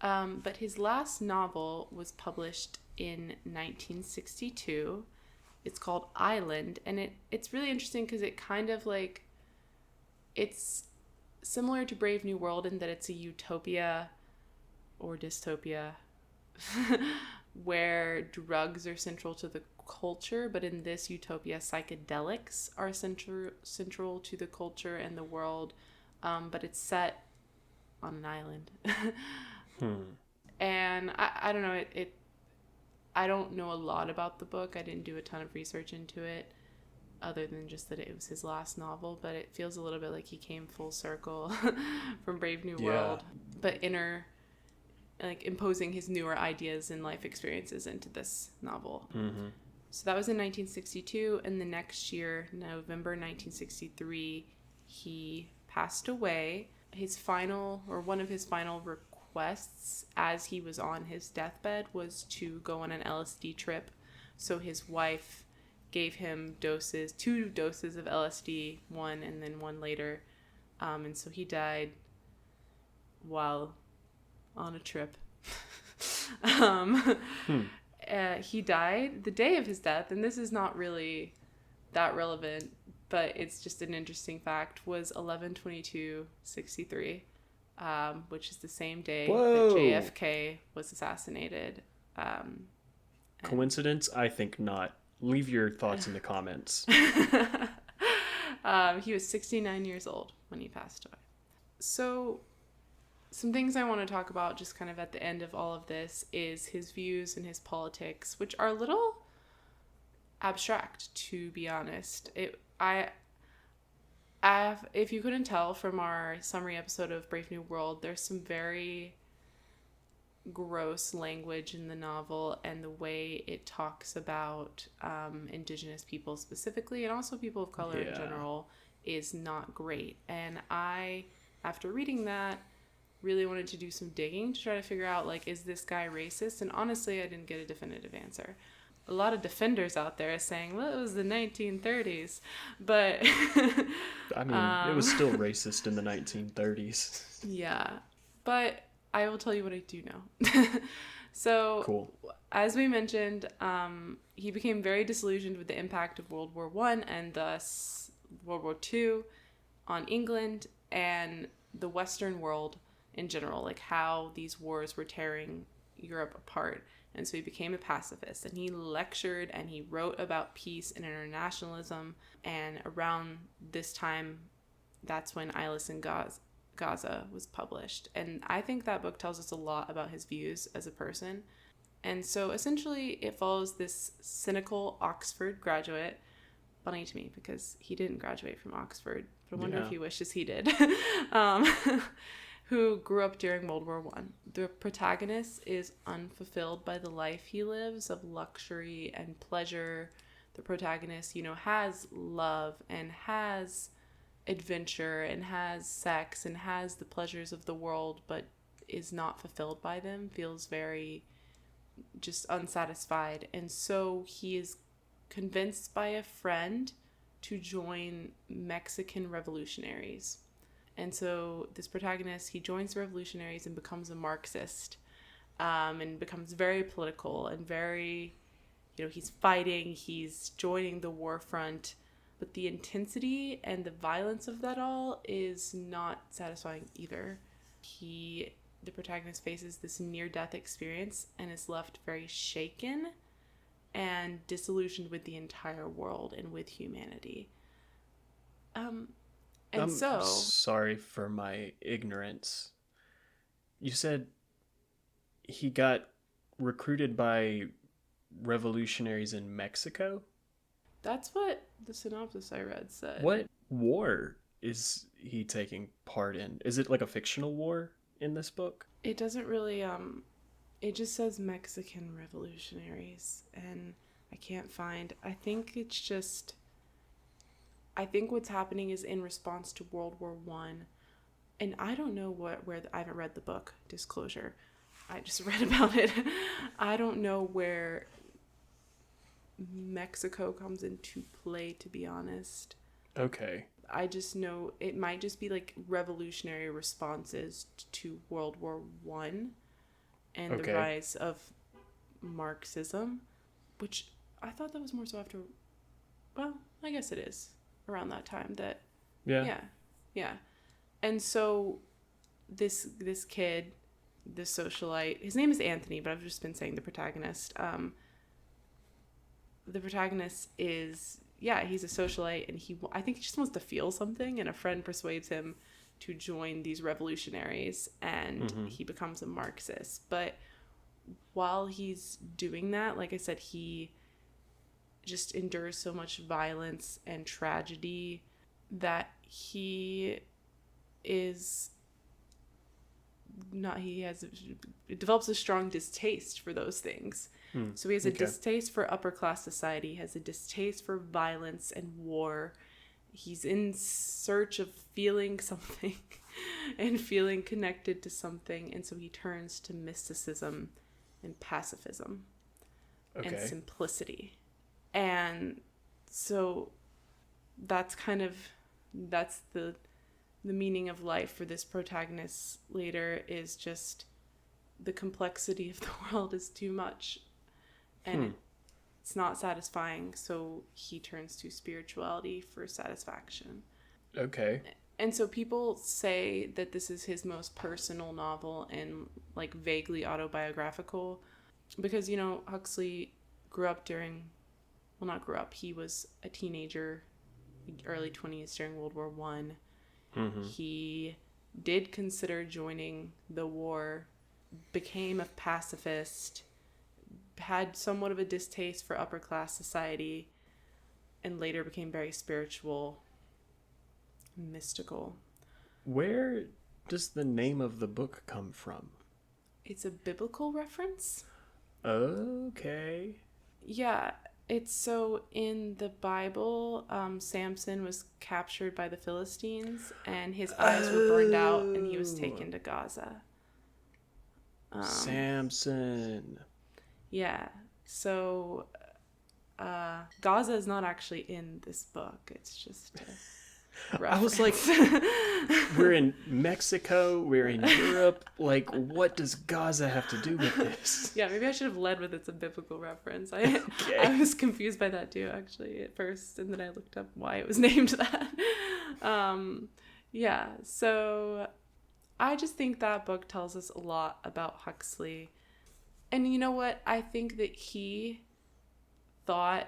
But his last novel was published in 1962. It's called Island, and it's really interesting because it kind of like, it's similar to Brave New World in that it's a utopia or dystopia where drugs are central to the culture, but in this utopia, psychedelics are central to the culture and the world, but it's set on an island. And I don't know, I don't know a lot about the book. I didn't do a ton of research into it, other than just that it was his last novel, but it feels a little bit like he came full circle from Brave New World, but imposing his newer ideas and life experiences into this novel. So that was in 1962, and the next year, November 1963, he passed away. One of his final requests as he was on his deathbed was to go on an LSD trip. So his wife gave him 2 doses of LSD, one and then one later. And so he died while on a trip. He died the day of his death, and this is not really that relevant, but it's just an interesting fact, was 11/22/63, which is the same day that JFK was assassinated. Coincidence? I think not. Leave your thoughts in the comments. He was 69 years old when he passed away. So some things I want to talk about just kind of at the end of all of this is his views and his politics, which are a little abstract, to be honest. If you couldn't tell from our summary episode of Brave New World, there's some very gross language in the novel, and the way it talks about Indigenous people specifically, and also people of color in general, is not great. And I, after reading that, really wanted to do some digging to try to figure out, like, is this guy racist? And honestly, I didn't get a definitive answer. A lot of defenders out there are saying, well, it was the 1930s, but I mean, it was still racist in the 1930s. Yeah, but I will tell you what I do know. So, cool. As we mentioned, he became very disillusioned with the impact of World War I and thus World War II on England and the Western world in general, like how these wars were tearing Europe apart. And so he became a pacifist, and he lectured and he wrote about peace and internationalism. And around this time, that's when Eyeless in Gaza was published. And I think that book tells us a lot about his views as a person. And so essentially it follows this cynical Oxford graduate. Funny to me because he didn't graduate from Oxford, but I wonder if he wishes he did. Who grew up during World War I. The protagonist is unfulfilled by the life he lives of luxury and pleasure. The protagonist, has love and has adventure and has sex and has the pleasures of the world, but is not fulfilled by them, feels very just unsatisfied. And so he is convinced by a friend to join Mexican revolutionaries. And so this protagonist, he joins the revolutionaries and becomes a Marxist, and becomes very political and very, he's fighting, he's joining the war front. But the intensity and the violence of that all is not satisfying either. The protagonist faces this near-death experience and is left very shaken and disillusioned with the entire world and with humanity. I'm sorry for my ignorance. You said he got recruited by revolutionaries in Mexico? That's what the synopsis I read said. What war is he taking part in? Is it like a fictional war in this book? It doesn't really, it just says Mexican revolutionaries, and I can't find, I think what's happening is in response to World War One, and I don't know I haven't read the book, disclosure. I just read about it. I don't know where Mexico comes into play, to be honest. Okay. I just know it might just be like revolutionary responses to World War One and the rise of Marxism, which I thought that was more so after, well, I guess it is around that time that, yeah. And so this kid, this socialite, his name is Anthony, but I've just been saying the protagonist. The protagonist is, he's a socialite, and I think he just wants to feel something, and a friend persuades him to join these revolutionaries, and he becomes a Marxist. But while he's doing that, like I said, he just endures so much violence and tragedy that he develops a strong distaste for those things. So he has a distaste for upper class society, has a distaste for violence and war. He's in search of feeling something and feeling connected to something, and so he turns to mysticism and pacifism and simplicity. And so that's the meaning of life for this protagonist later, is just the complexity of the world is too much, and it's not satisfying, so he turns to spirituality for satisfaction. Okay. And so people say that this is his most personal novel and like vaguely autobiographical, because Huxley he was a teenager, early 20s during World War One. He did consider joining the war, became a pacifist, had somewhat of a distaste for upper class society, and later became very spiritual, mystical. Where does the name of the book come from? It's a biblical reference. Okay. Yeah. It's so in the Bible, Samson was captured by the Philistines, and his eyes were burned out, and he was taken to Gaza. Samson. Yeah. So Gaza is not actually in this book. It's just a reference. I was like, we're in Mexico, we're in Europe. Like, what does Gaza have to do with this? Yeah, maybe I should have led with it's a biblical reference. I was confused by that too, actually, at first, and then I looked up why it was named that. So I just think that book tells us a lot about Huxley. And you know what? I think that he thought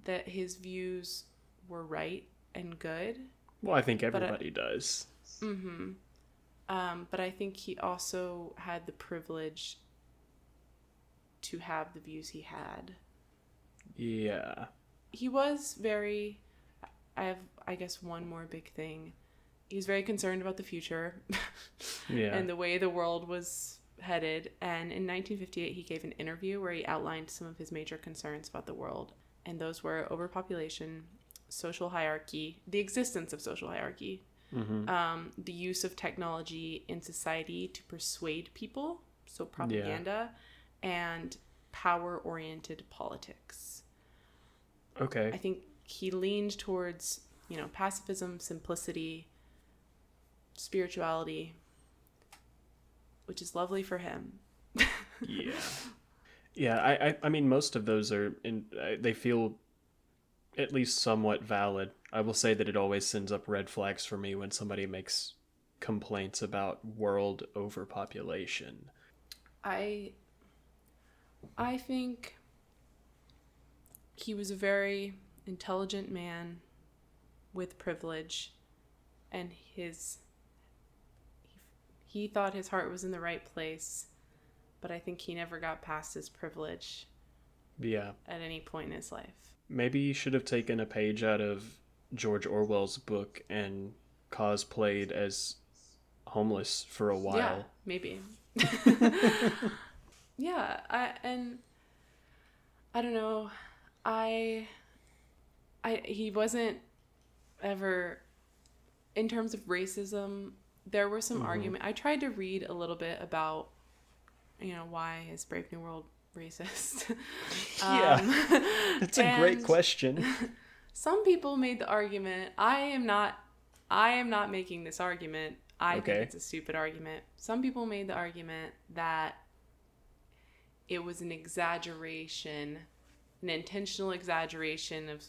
that his views were right and good. Well, I think everybody does. But I think he also had the privilege to have the views he had. Yeah. He was very... I have, I guess, one more big thing. He was very concerned about the future. And the way the world was headed. And in 1958, he gave an interview where he outlined some of his major concerns about the world. And those were overpopulation, social hierarchy, the existence of social hierarchy, the use of technology in society to persuade people, so propaganda, and power-oriented politics. Okay. I think he leaned towards, pacifism, simplicity, spirituality, which is lovely for him. Yeah. Yeah, I mean, most of those they feel at least somewhat valid. I will say that it always sends up red flags for me when somebody makes complaints about world overpopulation. I think he was a very intelligent man with privilege, and he thought his heart was in the right place, but I think he never got past his privilege. Yeah. At any point in his life. Maybe you should have taken a page out of George Orwell's book and cosplayed as homeless for a while. Yeah, maybe. Yeah, I don't know. He wasn't ever, in terms of racism, there were some argument. I tried to read a little bit about, why is Brave New World racist? Yeah, that's a great question. Some people made the argument. I am not making this argument. I think it's a stupid argument. Some people made the argument that it was an exaggeration, an intentional exaggeration of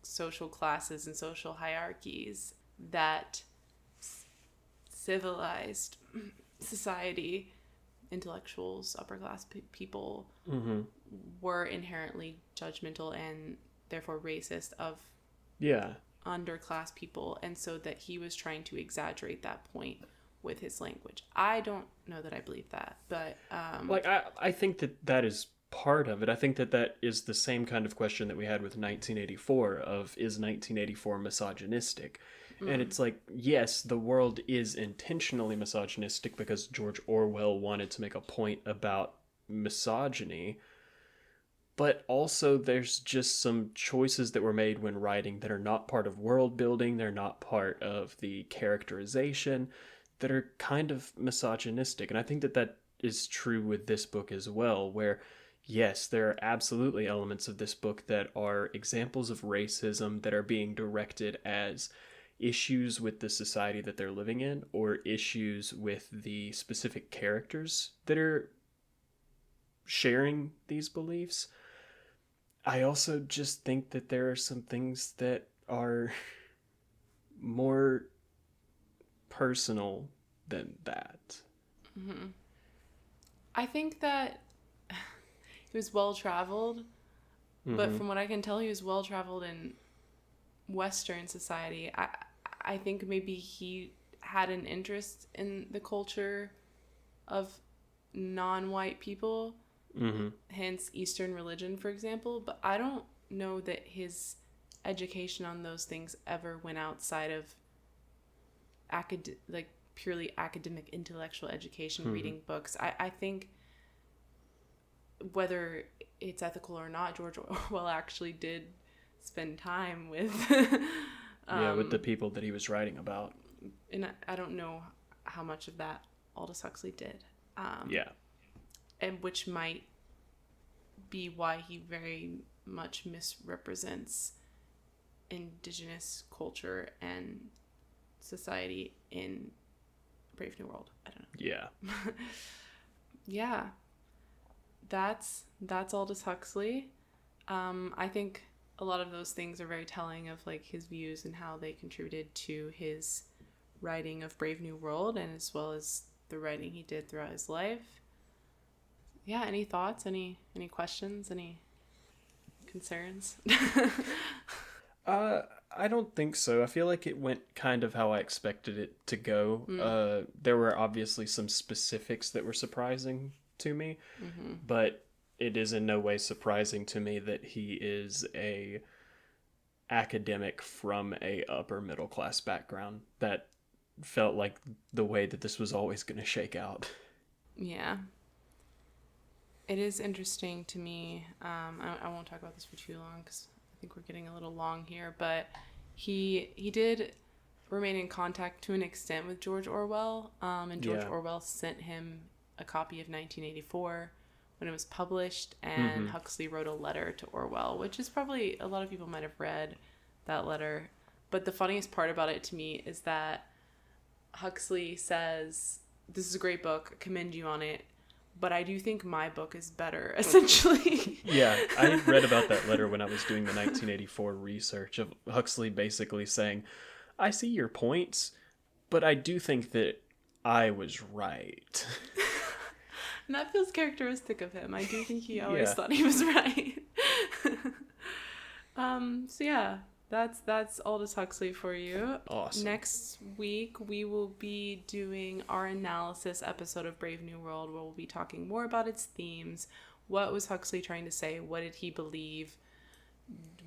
social classes and social hierarchies that civilized society, intellectuals, upper class people were inherently judgmental and therefore racist of underclass people, and so that he was trying to exaggerate that point with his language. I don't know that I believe that, but I think that is part of it. I think that is the same kind of question that we had with 1984 of, is 1984 misogynistic? And it's like, yes, the world is intentionally misogynistic because George Orwell wanted to make a point about misogyny, but also there's just some choices that were made when writing that are not part of world building, they're not part of the characterization, that are kind of misogynistic. And I think that is true with this book as well, where yes, there are absolutely elements of this book that are examples of racism that are being directed as issues with the society that they're living in, or issues with the specific characters that are sharing these beliefs. I also just think that there are some things that are more personal than that. Mm-hmm. I think that he was well-traveled, but from what I can tell, he was well-traveled in Western society. I think maybe he had an interest in the culture of non-white people, hence Eastern religion, for example, but I don't know that his education on those things ever went outside of purely academic intellectual education, reading books. I think whether it's ethical or not, George Orwell actually did spend time with with the people that he was writing about. And I don't know how much of that Aldous Huxley did. And which might be why he very much misrepresents indigenous culture and society in Brave New World. I don't know. Yeah. Yeah. That's Aldous Huxley. I think a lot of those things are very telling of like his views and how they contributed to his writing of Brave New World, and as well as the writing he did throughout his life. Yeah, any thoughts? Any questions? Any concerns? I don't think so. I feel like it went kind of how I expected it to go. There were obviously some specifics that were surprising to me, but it is in no way surprising to me that he is a academic from a upper middle class background. That felt like the way that this was always going to shake out. Yeah. It is interesting to me. I won't talk about this for too long because I think we're getting a little long here, but he did remain in contact to an extent with George Orwell, and George Orwell sent him a copy of 1984 when it was published, and Huxley wrote a letter to Orwell, which is probably a lot of people might have read. that letter. But the funniest part about it to me is that Huxley says, this is a great book, commend you on it, but I do think my book is better, essentially. Yeah, I read about that letter when I was doing the 1984 research of Huxley basically saying, I see your points, but I do think that I was right. And that feels characteristic of him. I do think he always Yeah. thought he was right. So yeah, that's Aldous Huxley for you. Awesome. Next week we will be doing our analysis episode of Brave New World, where we'll be talking more about its themes. What was Huxley trying to say? What did he believe?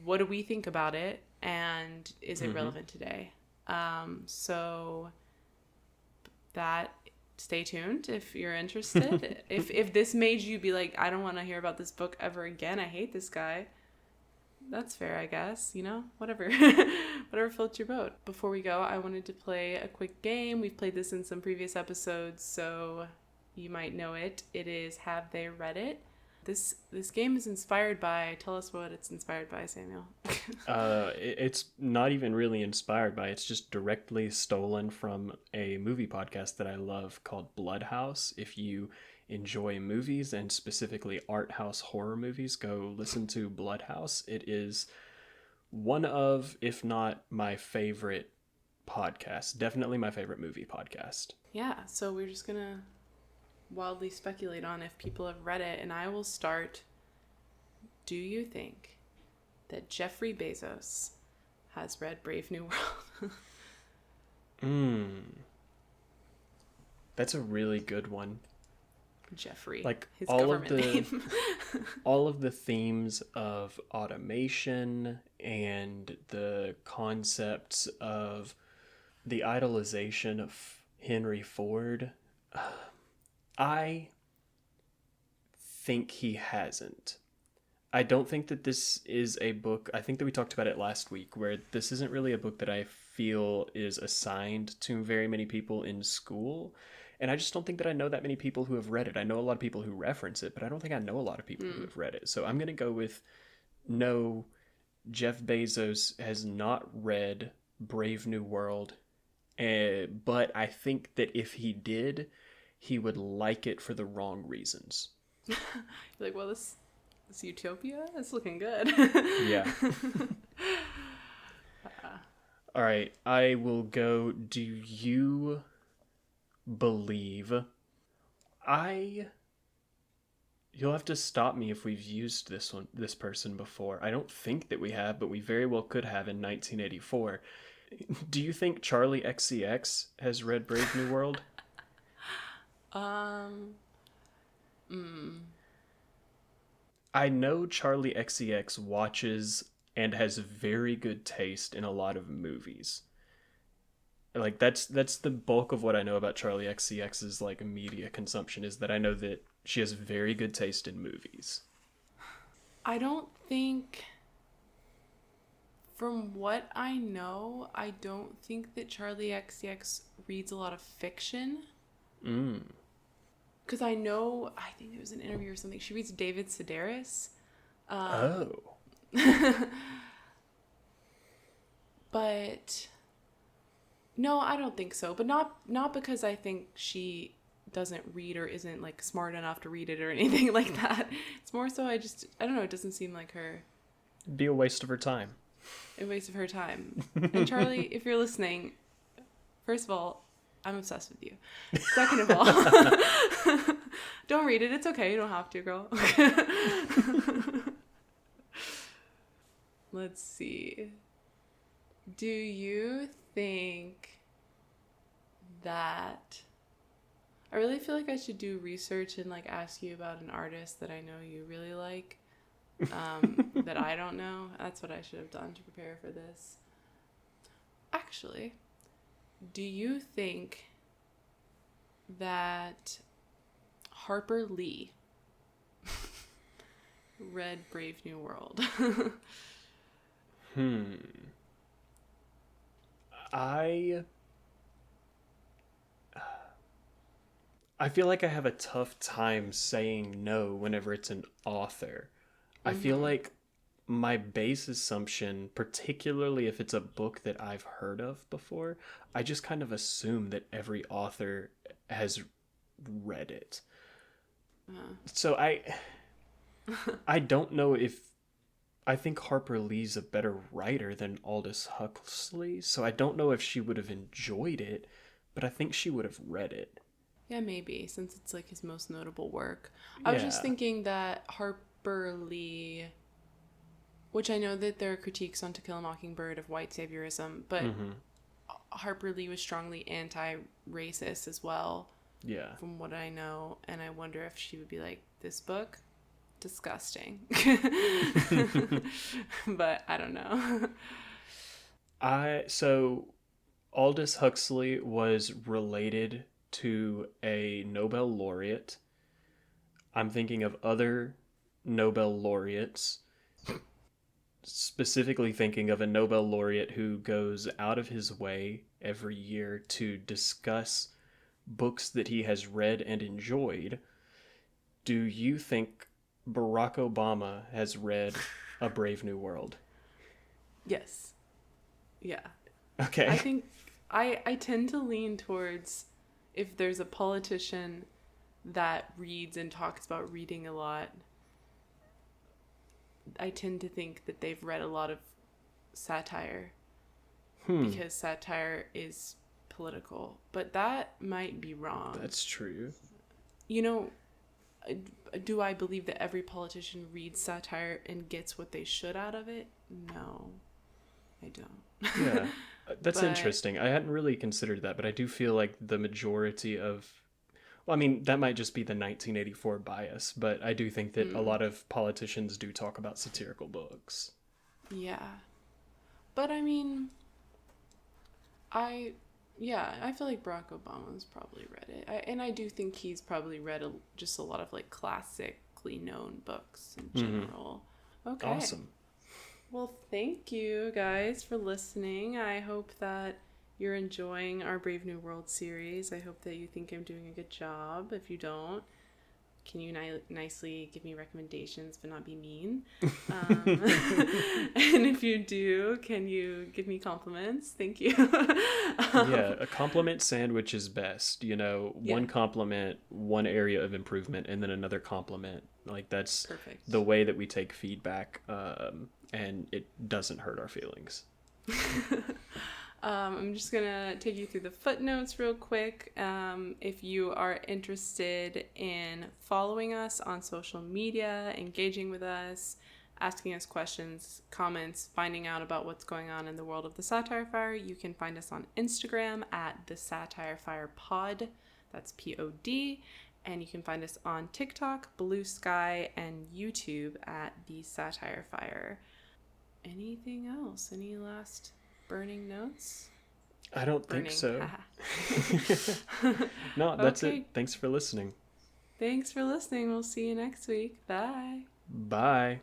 What do we think about it? And is it relevant today? So that, stay tuned if you're interested. if this made you be like, I don't want to hear about this book ever again, I hate this guy, that's fair, I guess, you know, whatever. Whatever floats your boat. Before we go, I wanted to play a quick game. We've played this in some previous episodes, so you might know it. It is Have They Read It? This game is inspired by, tell us what it's inspired by, Samuel. It's not even really inspired by, it's just directly stolen from a movie podcast that I love called Bloodhouse. If you enjoy movies and specifically art house horror movies, go listen to Bloodhouse. It is one of, if not my favorite podcast, definitely my favorite movie podcast. Yeah, so we're just gonna wildly speculate on if people have read it, and I will start. Do you think that Jeffrey Bezos has read Brave New World? That's a really good one. Jeffrey, like his all government of the name. all of the themes of automation and the concepts of the idolization of Henry Ford, I think he hasn't. I don't think that this is a book, I think that we talked about it last week, where this isn't really a book that I feel is assigned to very many people in school. And I just don't think that I know that many people who have read it. I know a lot of people who reference it, but I don't think I know a lot of people who have read it. So I'm going to go with no, Jeff Bezos has not read Brave New World. But I think that if he did, he would like it for the wrong reasons. You're like, well, this utopia is looking good. Yeah. All right, I will go. Do you believe? You'll have to stop me if we've used this person before. I don't think that we have, but we very well could have in 1984. Do you think Charlie XCX has read Brave New World? I know Charlie XCX watches and has very good taste in a lot of movies. Like that's the bulk of what I know about Charlie XCX's like media consumption, is that I know that she has very good taste in movies. I don't think, from what I know, I don't think that Charlie XCX reads a lot of fiction. Because I think there was an interview or something, she reads David Sedaris. But no, I don't think so. But not because I think she doesn't read or isn't like smart enough to read it or anything like that. It's more so I don't know, it doesn't seem like her. It'd be a waste of her time. A waste of her time. And Charlie, if you're listening, first of all, I'm obsessed with you. Second of all, don't read it. It's okay. You don't have to, girl. Let's see. Do you think that... I really feel like I should do research and like ask you about an artist that I know you really like, that I don't know. That's what I should have done to prepare for this. Actually, do you think that Harper Lee read Brave New World? I feel like I have a tough time saying no whenever it's an author. I feel like my base assumption, particularly if it's a book that I've heard of before, I just kind of assume that every author has read it. So I don't know if I think Harper Lee's a better writer than Aldous Huxley, so I don't know if she would have enjoyed it, but I think she would have read it. Yeah, maybe, since it's like his most notable work. I was just thinking that Harper Lee, which I know that there are critiques on To Kill a Mockingbird of white saviorism, but Harper Lee was strongly anti-racist as well. Yeah. From what I know, and I wonder if she would be like, this book, disgusting. But I don't know. So Aldous Huxley was related to a Nobel laureate. I'm thinking of other Nobel laureates, specifically thinking of a Nobel laureate who goes out of his way every year to discuss books that he has read and enjoyed. Do you think Barack Obama has read A Brave New World? Yes. Yeah. Okay. I think I tend to lean towards, if there's a politician that reads and talks about reading a lot, I tend to think that they've read a lot of satire, because satire is political. But that might be wrong. That's true. You know, do I believe that every politician reads satire and gets what they should out of it? No, I don't. Yeah, that's interesting. I hadn't really considered that, but I do feel like the majority of... Well, I mean, that might just be the 1984 bias, but I do think that a lot of politicians do talk about satirical books. Yeah. But I mean, I feel like Barack Obama's probably read it. And I do think he's probably read just a lot of like classically known books in general. Okay. Awesome. Well, thank you guys for listening. I hope that you're enjoying our Brave New World series. I hope that you think I'm doing a good job. If you don't, can you nicely give me recommendations but not be mean? And if you do, can you give me compliments? Thank you. Yeah, a compliment sandwich is best. You know, one compliment, one area of improvement, and then another compliment. Like, that's perfect. The way that we take feedback, and it doesn't hurt our feelings. I'm just going to take you through the footnotes real quick. If you are interested in following us on social media, engaging with us, asking us questions, comments, finding out about what's going on in the world of the Satire Fire, you can find us on Instagram at the Satire Fire Pod. That's POD. And you can find us on TikTok, Blue Sky, and YouTube at the Satire Fire. Anything else? Any last burning notes? I don't think so. No, that's it. Thanks for listening. Thanks for listening. We'll see you next week. Bye. Bye.